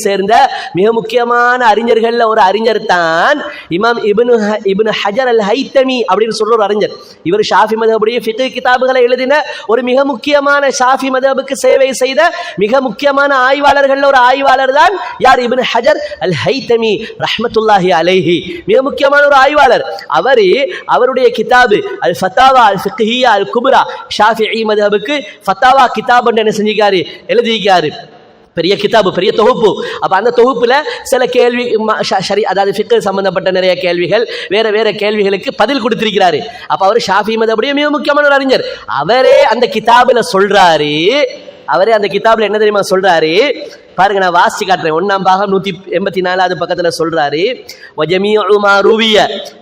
சேர்ந்த மிக முக்கியமான அறிஞர்கள்ல ஒரு அறிஞர் தான் இமாம் இப்னு ஹஜர் அல் ஹைத்தமி அப்படின்னு சொல்ற ஒரு அறிஞர். இவர் ஷாஃபி மذஹபுடைய ஃபிக்ஹ் கிதாபுகளை எழுதின ஒரு மிக முக்கியமான, ஷாஃபி மذஹபுக்கு சேவை செய்த மிக முக்கியமான ஆய்வாளர்கள்ல ஒரு ஆய்வாளர் தான் யார், இப்னு ஹஜர் அல் ஹைத்தமி ரஹ்மத்துல்லாஹி அலைஹி. மிக முக்கியமான ஒரு ஆய்வாளர். அவருடைய கிதாபு அல் ஃபத்தாவா அல் ஃபிக்ஹியா அல் குப்ரா, ஷாஃபிஈ மذஹபுக்கு ஃபத்தாவா கிதாப் என்ன செஞ்சிருக்காரு, எழுதியிருக்காரு. பெரிய கிதாபு, பெரிய தொகுப்பு. அப்ப அந்த தொகுப்புல சில கேள்வி அதாவது ஃபிக்ஹ் சம்பந்தப்பட்ட நிறைய கேள்விகள், வேற வேற கேள்விகளுக்கு பதில் கொடுத்திருக்கிறாரு. அப்ப அவர் ஷாஃபி மذஹபுடைய மிக முக்கியமான ஒரு அறிஞர். அவரே அந்த கிதாபுல சொல்றாரு, அவரே அந்த கிதாபுல என்ன தெரியுமா சொல்றாரு, பாருங்க நான் வாசிச்சு காட்டுறேன். 1ஆம் பாகம் 184வது பக்கத்துல சொல்றாரு, வஜமீஉ மா ருவிய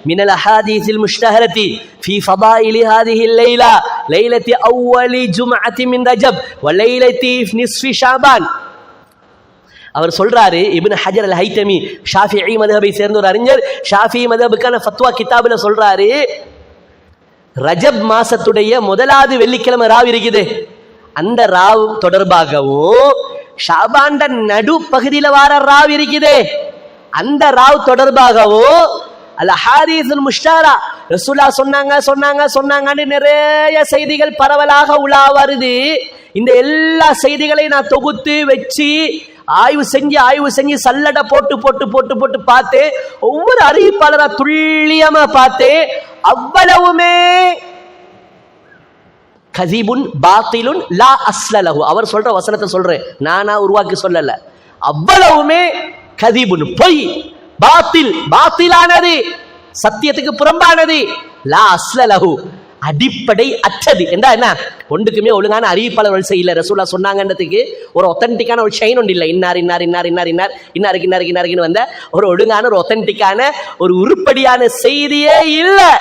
மினல் அஹாதீஸில் முஷ்தஹரதி ஃபீ ஃபதாயிலி ஹாதிஹி லைலா லைலத்தி அவ்வலி ஜும்அத்தி மின் ரஜப் வ லைலத்தி நிஸ்ஃபி ஷஅபான். அவர் சொல்றாரு, இப்னு ஹஜர் அல் ஹைத்தமி ஷாஃபிஈ மذஹபை சேர்ந்த ஒரு அறிஞர், ஷாஃபிஈ மذஹபுக்கான ஃபத்வா கிதாபுல சொல்றாரு, ரஜப் மாசத்துடைய முதலாவது வெள்ளிக்கிழமை ராவ் இருக்குது, அந்த ராவ் தொடர்பாகவும் ஷாபாண்ட நடு பகுதியில் வார ராவ் இருக்குது, அந்த ராவ் தொடர்பாகவும் அல் அஹாதீஸுல் முஷ்தஹரா ரசூலுல்லாஹ் சொன்னாங்கன்னு நிறைய செய்திகள் பரவலாக உலா வருது. இந்த எல்லா செய்திகளையும் நான் தொகுத்து வச்சு ஆய்வு செஞ்சு சல்லடை போட்டு பார்த்து ஒவ்வொரு அறிவிப்பாளரா துல்லியமா பார்த்து அவ்வளவுமே கதீபுன் பாத்திலுன் லா அஸ்லலஹு. அவர் சொல்ற வசனத்தை சொல்றேன், நானா உருவாக்கி சொல்லல. அவ்வளவுமே கதீபுன், பொய், பாத்திலானது, சத்தியத்துக்கு புறம்பானது, லா அஸ்லலஹு, அடிப்படை அற்றது. என்ன ஒன்றுக்குமே ஒழுங்கான அறிவிப்பாளர் வரிசை இல்லை. ரசூலுல்லாஹ் சொன்னாங்கன்றதுக்கு ஒரு ஒத்தன்டிக்கான ஒரு ஷைன் ஒன்று இல்லை. இன்னாருக்குன்னு வந்த ஒரு ஒழுங்கான ஒரு ஒத்தன்டிக்கான ஒரு உருப்படியான செய்தியே இல்லை.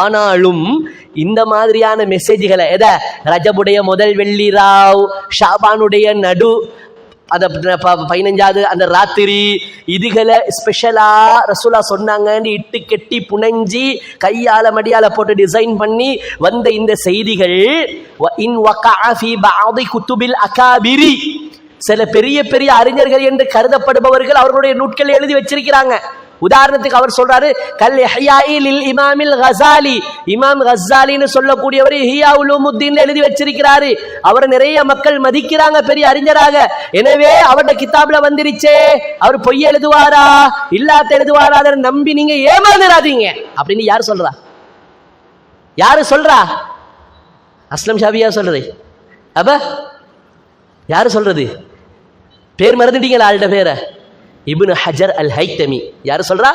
ஆனாலும் இந்த மாதிரியான மெசேஜ்களை ரஜபுடைய முதல் வெள்ளி ராவ், ஷாபானுடைய நடு, அத 15வது அந்த ராத்திரி, இதுகளை ஸ்பெஷலா ரசூலா சொன்னாங்கன்னு இட்டு கெட்டி புனைஞ்சி கையால மடியால போட்டு டிசைன் பண்ணி வந்த இந்த செய்திகள் சில பெரிய பெரிய அறிஞர்கள் என்று கருதப்படுபவர்கள் அவர்களுடைய நூட்களை எழுதி வச்சிருக்கிறாங்க. உதாரணத்துக்கு அவர் சொல்றாரு, கல் இஹ்யாஇ லில் இமாமில் கஸாலி, இமாம் கஸாலின்னு சொல்லக்கூடியவர் இஹ்யா உலூமுத்தீன் எழுதி வச்சிருக்கிறாரு. அவர் நிறைய மக்கள் மதிக்கிறாங்க பெரிய அறிஞராக. எனவே அவருடைய கிதாப்ல வந்துருச்சே, அவர் பொய் எழுதுவாரா இல்லாத எழுதுவாரா அதை நம்பி நீங்க ஏமாந்துடாதீங்க அப்படின்னு யாரு சொல்றா? அஸ்லம் ஷாபியா சொல்றது. அப்ப யாரு சொல்றது? பேர் மறந்துட்டீங்களா? ஆள்ட பேரை இப்னு ஹஜர் அல் ஹைத்தமி. யாரு சொல்றா?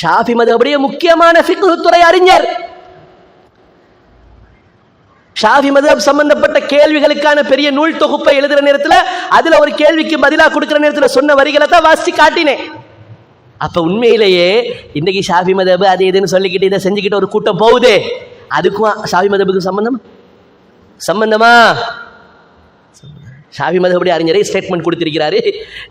ஷாஃபி மذஹபுடைய முக்கியமான ஃபிக்ஹ் துறை அறிஞர். ஷாஃபி மذஹப் சம்பந்தப்பட்ட கேள்விகளுக்கான பெரிய நூல் தொகுப்பை எழுதுற நேரத்தில் அதுல ஒரு கேள்விக்கு பதிலா கொடுக்கிற நேரத்தில் சொன்ன வரிகளை தான் வாசிச்சு காட்டினேன். அப்ப உண்மையிலேயே இன்னைக்கு ஷாஃபி மذஹப் அது இதுன்னு சொல்லிக்கிட்டு இதை செஞ்சுக்கிட்டு ஒரு கூட்டம் போகுதே, அதுக்கும் ஷாஃபி மذஹபுக்கு சம்பந்தமா? ஷாஃபி மذஹபுடைய அறிஞரை ஸ்டேட்மெண்ட் கொடுத்திருக்கிறாரு,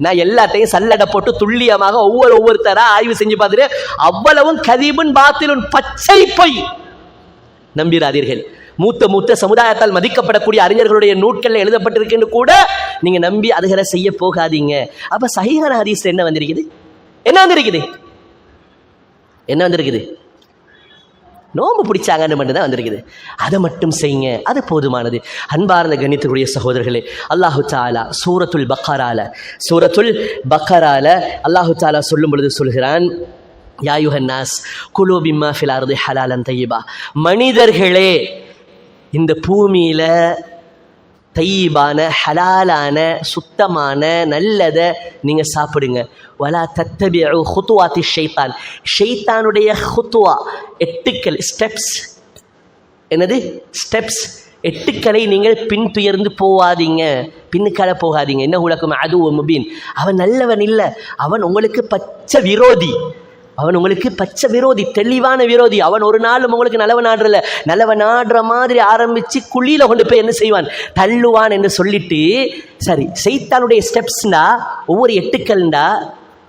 நான் எல்லாத்தையும் சல்லடை போட்டு துல்லியமாக ஒவ்வொருத்தரா ஆய்வு செஞ்சு பார்த்துட்டு அவ்வளவும் கதீபுன் பாத்திலுன், பச்சை பொய், நம்பிராதீர்கள். மூத்த சமுதாயத்தால் மதிக்கப்படக்கூடிய அறிஞர்களுடைய நூட்கள் எழுதப்பட்டிருக்குன்னு கூட நீங்க நம்பி அதுகளை செய்ய போகாதீங்க. அப்ப சஹீஹான ஹதீஸ்ல என்ன வந்திருக்குது? நோம்பு பிடிச்சாங்கன்னு மட்டும்தான் வந்திருக்குது. அதை மட்டும் செய்யுங்க, அது போதுமானது. அன்பார்ந்த கணித்துக்குரிய சகோதரர்களே, அல்லாஹு தாலா சூரத்துல் பக்கரால அல்லாஹு தாலா சொல்லும் பொழுது சொல்கிறான், யா யுஹன்னாஸ் குலூ பிம்மா ஃபில் அர்தி ஹலாலன் தய்யிபா, மனிதர்களே இந்த பூமியில தையிபான ஹலாலான சுத்தமான நல்லதை நீங்க சாப்பிடுங்க. வலா தத்தபிஉ குதுவாத்தி ஷைத்தான், ஷைத்தானுடைய குத்துவா எட்டுக்கள், ஸ்டெப்ஸ் எட்டுக்களை நீங்கள் பின்துயர்ந்து பின்னுக்கால போகாதீங்க. என்ன உலகம் அதுவு முபீன், அவன் நல்லவன் இல்லை, அவன் உங்களுக்கு பச்சை விரோதி, தெளிவான விரோதி. அவன் ஒரு நாளும் உங்களுக்கு நல்லவ நாடுற மாதிரி ஆரம்பிச்சு குழியில கொண்டு போய் என்ன செய்வான், தள்ளுவான் என்று சொல்லிட்டு, சரி ஷைத்தானுடைய ஸ்டெப்ஸ்னா ஒவ்வொரு எட்டுக்கள்னா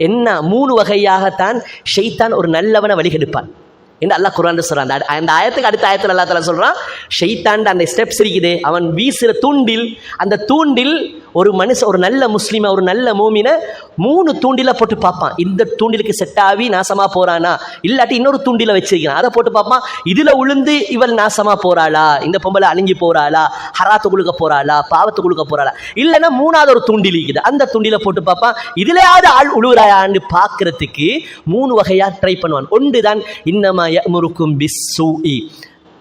என்ன, 3 வகையாகத்தான் ஷைத்தான் ஒரு நல்லவனை வழிகெடுப்பான். என்று அல்லாஹ் குர்ஆன்ல சொல்றான். அந்த ஆயத்துக்கு அடுத்த ஆயத்தில் அல்லாஹ் தஆலா சொல்றான், ஷைத்தான் அந்த ஸ்டெப்ஸ் இருக்குது, அவன் வீசுற தூண்டில், அந்த தூண்டில் ஒரு மனுஷன், ஒரு நல்ல முஸ்லிமை, ஒரு நல்ல மூமினை 3 தூண்டில போட்டு பார்ப்பான். இந்த தூண்டிலுக்கு செட் ஆகி நாசமா போறானா, இல்லாட்டி இன்னொரு தூண்டில வச்சிருக்கிறான், அதை போட்டு பார்ப்பான். இதுல உளுந்து இவள் நாசமா போறாளா, இந்த பொம்பளை அழிஞ்சு போறாளா, ஹராத்து குழுக்க போறாளா, பாவத்து குழுக்க போறாளா, இல்லைன்னா 3வது ஒரு தூண்டில் இருக்குது, அந்த தூண்டில போட்டு பார்ப்பான். இதுலயாவது ஆள் உழுவுறாயான்னு பார்க்கறதுக்கு 3 வகையா ட்ரை பண்ணுவான். ஒன்றுதான் இன்னமா யஅமுருக்கும் பிஸ்ஸூஇ.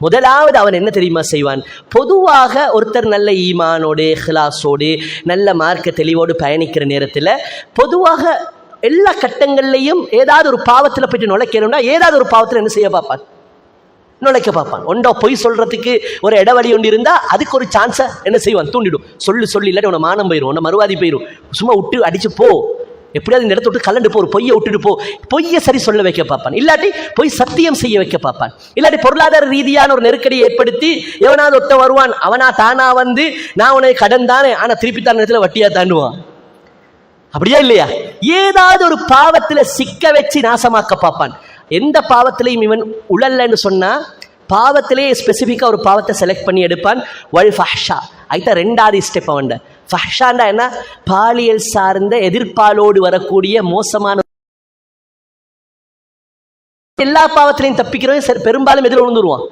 முதலாவது அவன் என்ன தெரியுமா செய்வான்? பொதுவாக ஒருத்தர் நல்ல ஈமானோடு, இஹ்லாஸோடு, நல்ல மார்க்க தெளிவோடு பயணிக்கிற நேரத்தில் பொதுவாக எல்லா கட்டங்கள்லையும் ஏதாவது ஒரு பாவத்தில் போயிட்டு நுழைக்கணும்னா ஏதாவது ஒரு பாவத்தில் என்ன செய்ய பார்ப்பான்? நுழைக்க பார்ப்பான். ஒன்றா பொய் சொல்றதுக்கு ஒரு இடவழி ஒன்று இருந்தால் அதுக்கு ஒரு சான்ஸை என்ன செய்வான்? தூண்டிடும். சொல்லி இல்லாட்டி உன மானம் போயிடும், உன்னை மறுவாதி போயிடும், சும்மா விட்டு அடிச்சு போ, எப்படியாவது இந்த இடத்த விட்டு கலண்டு போ, ஒரு பொய்யை விட்டுட்டு போ, பொய்யை சரி சொல்ல வைக்க பார்ப்பான். இல்லாட்டி பொய் சத்தியம் செய்ய வைக்க பார்ப்பான். இல்லாட்டி பொருளாதார ரீதியான ஒரு நெருக்கடியை ஏற்படுத்தி எவனாவது ஒத்த வருவான், அவனா தானா வந்து நான் உனக்கு கடன் தானே, ஆனா திருப்பி தான் நேரத்தில் வட்டியா தாண்டுவான். அப்படியா இல்லையா? ஏதாவது ஒரு பாவத்துல சிக்க வச்சு நாசமாக்க பார்ப்பான். எந்த பாவத்திலையும் இவன் உழல்லன்னு சொன்னா பாவத்திலே ஸ்பெசிஃபிக்கா ஒரு பாவத்தை செலக்ட் பண்ணி எடுப்பான். வல் ஃபஹ்ஷா, அதுதான் 2வது ஸ்டெப். அவன் ஃபஹ்ஷாண்டா என்ன? பாலியல் சார்ந்த எதிர்ப்பாலோடு வரக்கூடிய மோசமான எல்லா பாவத்திலையும் தப்பிக்கிறவன் பெரும்பாலும் எதில் விழுந்துருவான்.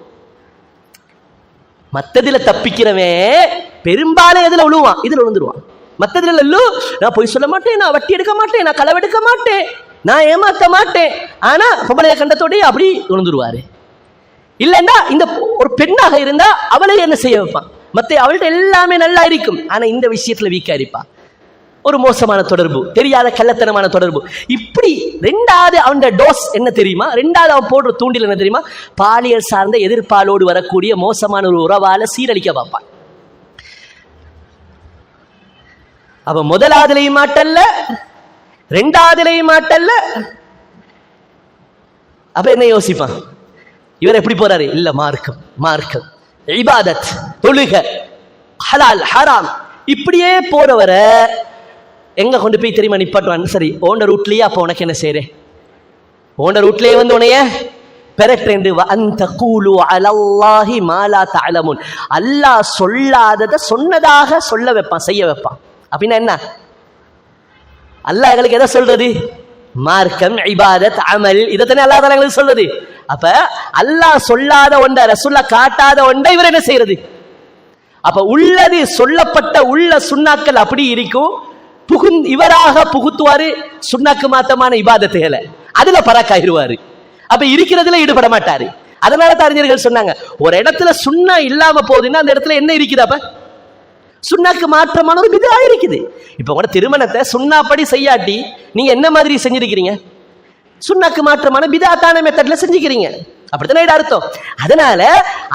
மற்றதுல தப்பிக்கிறவன் பெரும்பாலும் எதில் விழுவான்? இதில் விழுந்துருவான். மற்றதுல இல்லோ, நான் பொய் சொல்ல மாட்டேன், நான் வட்டி எடுக்க மாட்டேன், நான் களவெடுக்க மாட்டேன், நான் ஏமாத்த மாட்டேன், ஆனா பொம்பளைய கண்டத்தோடய அப்படி விழுந்துருவாரு. இல்லைன்னா இந்த ஒரு பெண்ணாக இருந்தா அவளை என்ன செய்ய வைப்பான்? மற்ற அவள்கிட்ட எல்லாமே நல்லா இருக்கும், ஆனா இந்த விஷயத்துல வீக்கா இருப்பான். ஒரு மோசமான தொடர்பு, தெரியாத கள்ளத்தனமான தொடர்பு. இப்படி 2வது அவன் டோஸ் என்ன தெரியுமா? 2வது அவன் போடுற தூண்டில் என்ன தெரியுமா? பாலியல் சார்ந்த எதிர்ப்பாலோடு வரக்கூடிய மோசமான ஒரு உறவால சீரழிக்க பார்ப்பான். அவ முதலாவதுலையும் மாட்டல்ல, 2வதுலையும் மாட்டல்ல. அப்ப என்ன யோசிப்பான்? இவர் எப்படி போறாரு? இல்ல, மார்க்கம் இபாதத், தொழுக, ஹலால் ஹராம், இப்படியே போறவரை எங்க கொண்டு போய் தெரியுமா நிப்பாட்டுவான்? சரி, ஓண்ட ரூட்லயே, அப்ப உனக்கு என்ன செய்யறேன்? ஓண்ட ரூட்லயே வந்து உனைய பெறட்டேன். அந்த கூலு அலல்லாஹி மாலா தஅலமுன், அல்லாஹ் சொல்லாததை சொன்னதாக சொல்ல வைப்பான், செய்ய வைப்பான். அப்படின்னா என்ன? அல்லாஹ் எங்களுக்கு எதை சொல்றது? மார்க்கம், இபாதத், அமல், இதைத்தானே அல்லாஹ் தஆலா எங்களுக்கு சொல்றது. அப்ப அல்லாஹ் சொல்லாத ஒன்றை, ரசூலுல்லாஹ் காட்டாத ஒன்றை இவர் என்ன செய்யறது? அப்ப உள்ளது சொல்லப்பட்ட உள்ள சுன்னாக்கள் அப்படி இருக்கும், இவராக புகுத்துவாரு சுன்னாக்கு மாத்தமான இபாதத்துகளை, அதுல பராக்காயிருவாரு. அப்ப இருக்கிறதுல ஈடுபட மாட்டாரு. அதனால தான் அறிஞர்கள் சொன்னாங்க, ஒரு இடத்துல சுன்னா இல்லாம போகுதுன்னா அந்த இடத்துல என்ன இருக்குது? அப்ப சுன்னாக்கு மாற்றமான ஒரு பிதா இருக்குது. இப்ப கூட திருமணத்தை சுன்னாப்படி செய்யாட்டி நீங்க என்ன மாதிரி செஞ்சிருக்கிறீங்க? சுன்னாக்கு மாற்றமான பிதாத்தான மெத்தட்ல செஞ்சுக்கிறீங்க. அப்படித்தானே அர்த்தம். அதனால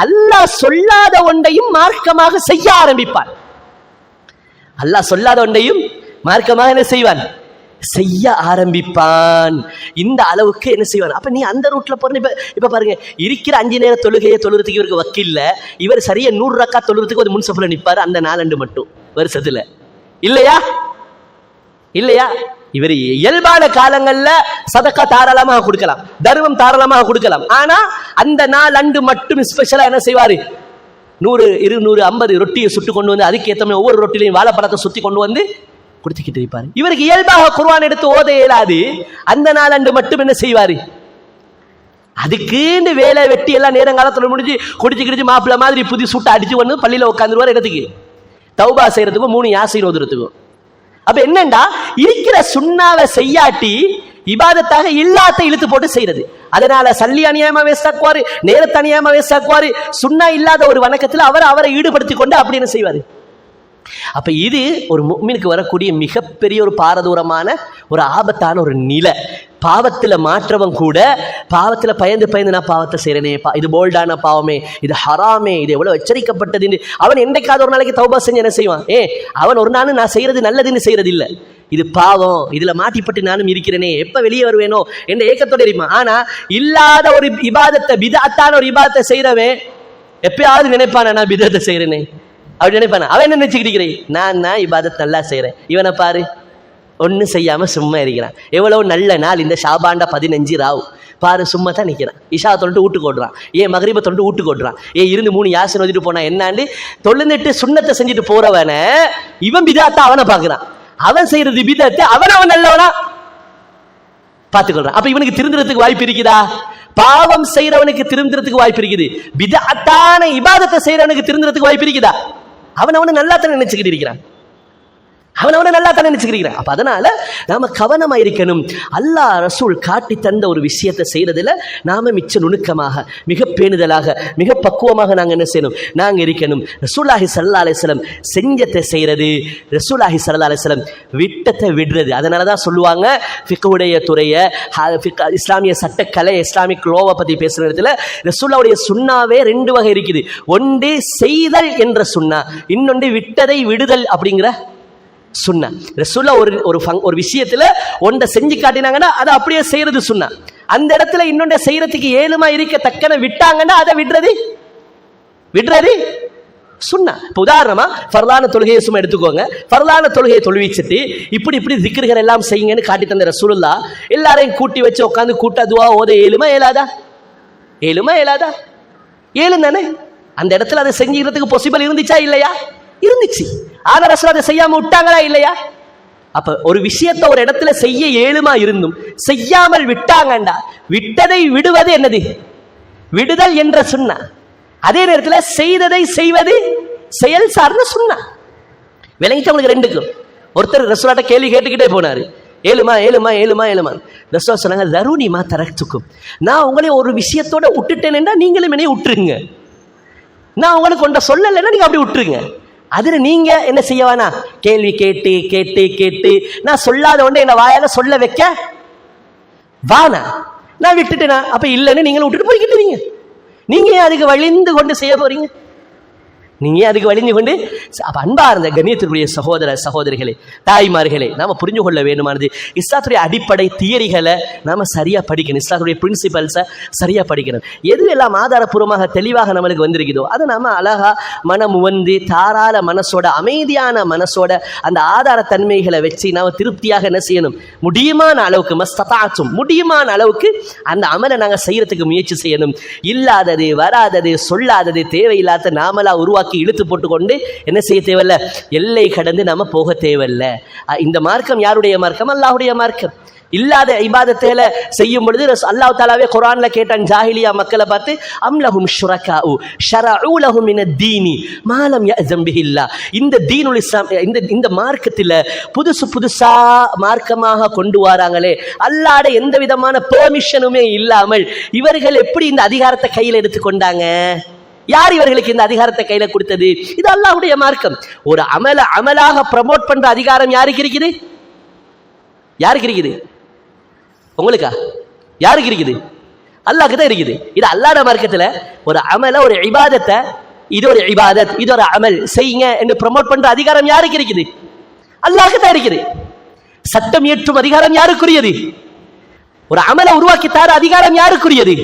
அல்லாஹ் சொல்லாத ஒன்றையும் மார்க்கமாக செய்ய ஆரம்பிப்பான். அல்லாஹ் சொல்லாத ஒன்றையும் மார்க்கமாக என்ன செய்வான்? செய்ய ஆரம்பிப்பான். இந்த அளவுக்கு என்ன செய்வான்? அப்ப நீ அந்த ரூட்ல போற. இப்ப பாருங்க, இருக்கிற 5 நேர தொழுகையை தொழுறதுக்கு இவருக்கு வக்கில்ல, இவர் சரியா 100 ரக்காத் தொழுறதுக்கு ஒரு முன்சஃப்ல நிப்பாரு, அந்த 4 மட்டும் வருஷத்துல. இல்லையா? இவர் இயல்பான காலங்கள்ல சதக்கா தாராளமாக கொடுக்கலாம், தர்மம் தாராளமாக கொடுக்கலாம். ஆனா அந்த 4 மட்டும் ஸ்பெஷலா என்ன செய்வாரு? 100, 200, 50 ரொட்டியை சுட்டு கொண்டு வந்து அதுக்கு ஏற்ற மாதிரி ஒவ்வொரு ரொட்டிலையும் வாழைப்பழத்தை சுத்தி கொண்டு வந்து கொடுத்துக்கிட்டு இருப்பாரு. இவருக்கு இயல்பாக குர்ஆன் எடுத்து ஓத இயலாது, அந்த 4 மட்டும் என்ன செய்வாரு? அதுக்கு வேலை வெட்டி எல்லாம் நேரங்காலத்துல முடிஞ்சு குடிச்சு கிடிச்சு மாப்பிள்ள மாதிரி புதி சுட்டு அடிச்சு வந்து பள்ளியில உட்காந்துருவார். இடத்துக்கு தௌபா செய்யறதுக்கும் 3 யாசீன் ஓதுறதுக்கும். அப்ப என்னண்டா, இருக்கிற சுன்னாவை செய்யாட்டி இபாதத்தாக இல்லாத இழுத்து போட்டு செய்யறது. அதனால சல்லி அநியாயமா வேஸ்ட் ஆக்குவாரு, நேரத்தை அநியாயமா வேஸ்ட் ஆக்குவாரு. சுன்னா இல்லாத ஒரு வணக்கத்துல அவரை ஈடுபடுத்தி கொண்டு அப்படி என்ன செய்வாரு? அப்ப இது ஒரு முஃமினுக்கு வரக்கூடிய மிகப்பெரிய ஒரு பாரதூரமான ஒரு ஆபத்தான ஒரு நிலை. பாவத்துல மாற்றவன் கூட பாவத்துல பயந்து நான் பாவத்தை செய்யறேனே, இது போல்டான பாவமே, இது ஹராமே, இது எவ்வளவு எச்சரிக்கப்பட்டதுன்னு அவன் என்றைக்காவது ஒரு நாளைக்கு தௌபா செஞ்சு என்ன செய்வான்? அவன் ஒரு நாள் நான் செய்யறது நல்லதுன்னு செய்யறது இல்லை, இது பாவம், இதுல மாட்டிப்பட்டு நானும் இருக்கிறேனே, எப்ப வெளியே வருவேனோ என்ற ஏக்கத்தோட இருப்பான். ஆனா இல்லாத ஒரு இபாதத்தை, பிதாத்தான ஒரு இபாதத்தை செய்யறவன் எப்பயாவது நினைப்பான நான் பிதத்தை செய்யறேனே அப்படி நினைப்பான. அவன் என்ன நினைச்சுக்கிறேன்? நான் இபாதத் நல்லா செய்யறேன், இவனை பாரு ஒன்றும் செய்யாமல் சும்மா இருக்கிறான். எவ்வளோ நல்ல நாள் இந்த ஷாபாண்டா 15 ராவ் பாரு, சும்மா தான் நிற்கிறான். இஷா தொண்டு வீட்டுக்கு ஓடுறான், ஏன் மகரீப தொண்டு வீட்டுக்கு ஓடுறான், இருந்து 3 யாசன் ஓதிட்டு போனா என்னாண்டு தொழுந்துட்டு சுண்ணத்தை செஞ்சுட்டு போறவன இவன் பிதாத்தா அவனை பார்க்குறான். அவன் செய்யறது பிதத்தை, அவன் நல்லவனா பார்த்துக்கொள்றான். அப்ப இவனுக்கு திருந்துறதுக்கு வாய்ப்பு இருக்குதா? பாவம் செய்யறவனுக்கு திருந்துறதுக்கு வாய்ப்பு இருக்குது. பிதஅத்தான இபாதத்தை செய்யறவனுக்கு திருந்துறதுக்கு வாய்ப்பு இருக்குதா? அவனை நல்லா தானே நினைச்சுக்கிட்டு இருக்கிறான். அவனை நல்லா தானே நினைச்சுக்கிறீங்க. அப்ப அதனால நாம கவனமா இருக்கணும். அல்லாஹ் ரசூல் காட்டி தந்த ஒரு விஷயத்தை செய்யறதுல நாம மிச்ச நுணுக்கமாக, மிக பேணுதலாக, மிக பக்குவமாக நாங்க என்ன செய்யணும்? நாங்க இருக்கணும். ரசூலுல்லாஹி ஸல்லல்லாஹு அலைஹி வஸல்லம் செஞ்சத்தை செய்யறது, ரசூலுல்லாஹி ஸல்லல்லாஹு அலைஹி வஸல்லம் விட்டத்தை விடுறது. அதனாலதான் சொல்லுவாங்க, ஃபிக்ஹுடைய துறையை, இஸ்லாமிய சட்டக்கலை, இஸ்லாமிக் லோவை பத்தி பேசுற இடத்துல ரசூலுல்லாஹ்வுடைய சுன்னாவே 2 வகை இருக்குது. ஒன்று செய்தல் என்ற சுன்னா, இன்னொன்று விட்டதை விடுதல் அப்படிங்கிற சுன்னா. ரசூலா ஒரு விஷயத்துல ஒன்றை செஞ்சு காட்டினாங்கன்னா அதை அப்படியே செய்யறது சுன்னா. அந்த இடத்துல இன்னொன்றை செய்யறதுக்கு ஏழுமா இருக்க தக்கன விட்டாங்கன்னா அதை விடுறது சுன்னா. இப்போ உதாரணமா ஃபர்லான தொழுகையை சும்மா எடுத்துக்கோங்க. ஃபர்லான தொழுகையை தொழுவிச்சுட்டு இப்படி திக்ருகள் எல்லாம் செய்யுங்கன்னு காட்டி தந்த ரசூலுல்லாஹ் எல்லாரையும் கூட்டி வச்சு உட்காந்து கூட்டா துவா ஓத ஏழுமா ஏலாதா? ஏழு தானே. அந்த இடத்துல அதை செஞ்சுக்கிறதுக்கு பாசிபிள் இருந்துச்சா இல்லையா? இருந்துச்சு. ஆனா ரசூல் அதை செய்யாம விட்டாங்களா இல்லையா? அப்ப ஒரு விஷயத்தை ஒரு இடத்துல செய்ய ஏழுமா இருந்தும் செய்யாமல் விட்டாங்கண்டா, விட்டதை விடுவது என்னது? விடுதல் என்ற சுன்னா. அதே நேரத்தில் செய்ததை செய்வது செயல் சார்ந்த சுன்னா. விளங்கிட்டு உங்களுக்கு ரெண்டுக்கும். ஒருத்தர் ரசூலாட்ட கேள்வி கேட்டுக்கிட்டே போனாரு, ஏழுமா. ரசூல் சொன்னாங்க, தருணிமா தரத்துக்கும், நான் உங்களை ஒரு விஷயத்தோட விட்டுட்டேன்னா நீங்களும் என்னைய விட்டுருங்க. நான் உங்களுக்கு ஒன்றை சொல்லலைன்னா நீங்க அப்படி விட்டுருங்க. அதுல நீங்க என்ன செய்யவானா? கேள்வி கேட்டு நான் சொல்லாத ஒன்றை என்ன வாயால சொல்ல வைக்க வானா, நான் விட்டுட்டேனா? அப்ப இல்லைன்னு நீங்களும் விட்டுட்டு போய்கிட்டு இருக்கீங்க. நீங்க அதுக்கு வழிந்து கொண்டு செய்ய போறீங்க. நீங்க அதுக்கு வழிந்து கொண்டு. அன்பார்ந்த கண்ணியத்திற்குரிய சகோதர சகோதரிகளே, தாய்மார்களே, நாம புரிஞ்சு கொள்ள வேண்டுமானது இஸ்லாத்துடைய அடிப்படை தியரிகளை நாம சரியா படிக்கணும். இஸ்லாத்துடைய பிரின்சிபல்ஸை சரியா படிக்கணும். எது எல்லாம் ஆதாரபூர்வமாக தெளிவாக நம்மளுக்கு வந்திருக்குதோ அதை நாம அழகா மனம் வந்து தாராள மனசோட, அமைதியான மனசோட அந்த ஆதார தன்மைகளை வச்சு நாம திருப்தியாக என்ன செய்யணும்? முடியுமான அளவுக்கு, மஸ்ததாச்சும் முடியுமான அளவுக்கு அந்த அமலை நாங்க செய்யறதுக்கு முயற்சி செய்யணும். இல்லாதது, வராதது, சொல்லாதது, தேவையில்லாத நாமளா உருவாக்கி இழுத்து போட்டுக்கொண்டு என்ன செய்ய தேவையில்ல? எல்லை கடந்து நாம போக தேவையில்ல. இந்த மார்க்கம் யாருடைய மார்க்கம்? அல்லாஹ்வுடைய மார்க்கம். இல்லாத இபாதத்தை செய்யும் பொழுது அல்லாஹ் தஆலாவே குர்ஆன்ல கேட்டான் ஜாஹிலியா மக்களை பார்த்து, அம்லஹும் ஷுரகாஉ ஷரஉ லஹும் மினத் தீனி மா லம் யஅஸம் பிஹில்லாஹ். இந்த தீனுல் இஸ்லாம், இந்த மார்க்கத்தில் புதுசா மார்க்கமாக கொண்டு வராங்களே, அல்லாஹ்வுடைய எந்த விதமான பெர்மிஷனுமே இல்லாமல் இவர்கள் எப்படி இந்த அதிகாரத்தை கையில் எடுத்துக்கொண்டாங்க? யார் இவர்களுக்கு இந்த அதிகாரத்தை கையில கொடுத்தது? இது அல்லாஹ்வுடைய மார்க்கம். ஒரு அமலாக ப்ரமோட் பண்ற அதிகாரம் யாருக்கு இருக்குது? உங்களுக்கா? யாருக்கு இருக்குது? அல்லாஹ்க்கு தான் இருக்குது. இது அல்லாஹ்வுடைய மார்க்கத்துல ஒரு அமல, ஒரு இபாதத்தை, இது ஒரு இபாதத், இது ஒரு அமல் செய்யுங்க என்று ப்ரமோட் பண்ற அதிகாரம் யாருக்கு இருக்குது? அல்லாஹ்க்கு தான் இருக்குது. சட்டம் இயற்றும் அதிகாரம் யாருக்குரியது? ஒரு அமலை உருவாக்கி தர அதிகாரம் யாருக்குரியது?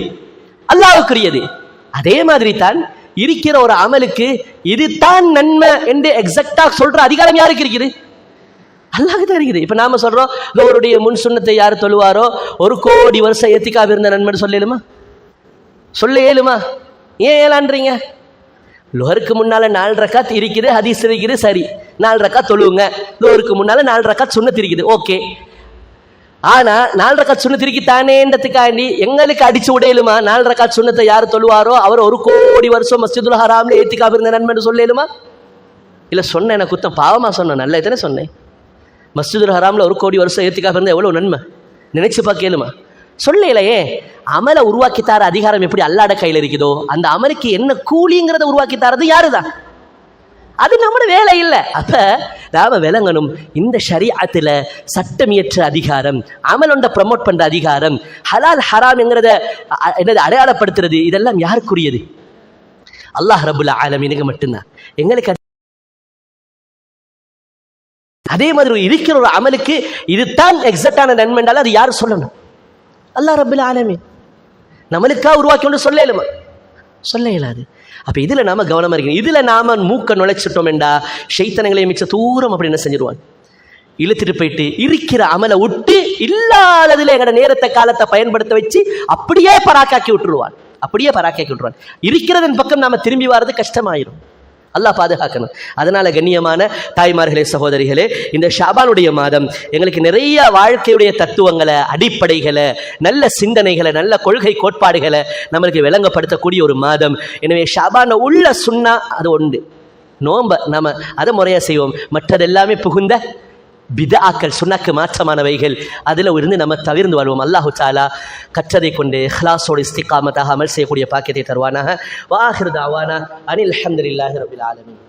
அல்லாஹ்வுக்குரியது. அதே மாதிரி தான் இருக்கிற ஒரு அமலுக்கு இதுதான் நன்மை என்று எக்ஸாக்டா சொல்ற அதிகாரம் யாருக்கு இருக்குது? அல்லாஹ்க்கு தான் இருக்குது. இப்ப நாம சொல்றோம், அவருடைய முன் சுன்னத்தை யார் தொழுவாரோ 1 கோடி வருஷம் எத்திகாஃப் இருந்த நன்மை சொல்லலுமா? சொல்ல இயலுமா? ஏன் ஏலான்றீங்க? லுஹருக்கு முன்னால 4 ரக்காத் இருக்குது, ஹதீஸ் இருக்குது, சரி 4 ரக்காத் தொழுவுங்க. லுஹருக்கு முன்னால 4 ரக்காத் சுன்னத் இருக்குது, ஓகே. ஆனா 4 ரக்காத் சுன்னத் இருக்கு தானேன்றதுக்காண்டி எங்களுக்கு அடிச்சு உடையலுமா? 4 ரக்காத் சுன்னத்தை யார் தொழுவாரோ அவர் 1 கோடி வருஷம் மஸ்ஜிதுல் ஹராம்ல ஏத்திகாஃப் இருந்த நன்மைன்னு சொல்லலுமா? இல்ல சொன்ன எனக்கு குத்தம், பாவமா சொன்ன, நல்ல தானே சொன்னேன். மஸ்ஜிதுல் ஹராம்ல 1 கோடி வருஷம் ஏத்திகாஃப் இருந்தா எவ்வளவு நன்மை நினைச்சு பார்க்கலுமா? சொல்லலையே. அமலை உருவாக்கி தர அதிகாரம் எப்படி அல்லாஹ்வுடைய கையில் இருக்குதோ, அந்த அமலுக்கு என்ன கூலிங்கிறத உருவாக்கி தரது யாருதான்? அது நம்மளோட வேலை இல்லை. அப்ப நாம விளங்கணும், இந்த ஷரீஅத்துல சட்டம் இயற்ற அதிகாரம், அமல் ஒன்றை ப்ரமோட் பண்ற அதிகாரம், ஹலால் ஹராம் என்கிறத அடையாளப்படுத்துறது, இதெல்லாம் யாருக்குரியது? அல்லாஹ் ரப்புல் ஆலமீனுக்கு மட்டும்தான். எங்களுக்கு அதே மாதிரி இருக்கிற ஒரு அமலுக்கு இதுதான் எக்ஸாக்டான நன்மை என்றாலும் அது யார் சொல்லணும்? அல்லாஹ் ரப்புல் ஆலமீன். நம்மளுக்கா உருவாக்கி ஒன்று சொல்ல இயலுமா? சொல்ல இயலாது. அப்ப இதுல நாம கவனமா இருக்கணும். இதுல நாம மூக்க நுழைச்சிட்டோம் என்றா ஷைத்தான்களை மிச்ச தூரம் அப்படி என்ன செஞ்சிருவான்? இழுத்துட்டு போயிட்டு இருக்கிற அமலை விட்டு இல்லாததுல எங்களோட நேரத்தை காலத்தை பயன்படுத்த வச்சு அப்படியே பராக்காக்கி விட்டுருவான். இருக்கிறதன் பக்கம் நாம திரும்பி வர்றது கஷ்டமாயிரும். அல்லாஹ் பாதுகாக்கணும். அதனால கண்ணியமான தாய்மார்களே, சகோதரிகளே, இந்த ஷாபானுடைய மாதம் எங்களுக்கு நிறைய வாழ்க்கையுடைய தத்துவங்களை, அடிப்படைகளை, நல்ல சிந்தனைகளை, நல்ல கொள்கை கோட்பாடுகளை நம்மளுக்கு விளங்கப்படுத்தக்கூடிய ஒரு மாதம். எனவே ஷாபான உள்ள சுன்னா அது உண்டு. நோம்ப நாம அதை முறையா செய்வோம். மற்றதெல்லாமே புகுந்த பிதஆக்கள், சுன்னக்கு மாற்றமானவைகள், அதில் இருந்து நம்ம தவிர்ந்து வாழ்வோம். அல்லாஹு தஆலா கற்றதை கொண்டு இஹ்லாஸோடு இஸ்திகாமத்தாக அமல் செய்யக்கூடிய பாக்கியத்தை தருவானாக. வ ஆகிரு தஅவானா அனில் ஹம்துலில்லாஹி ரப்பில் ஆலமீன்.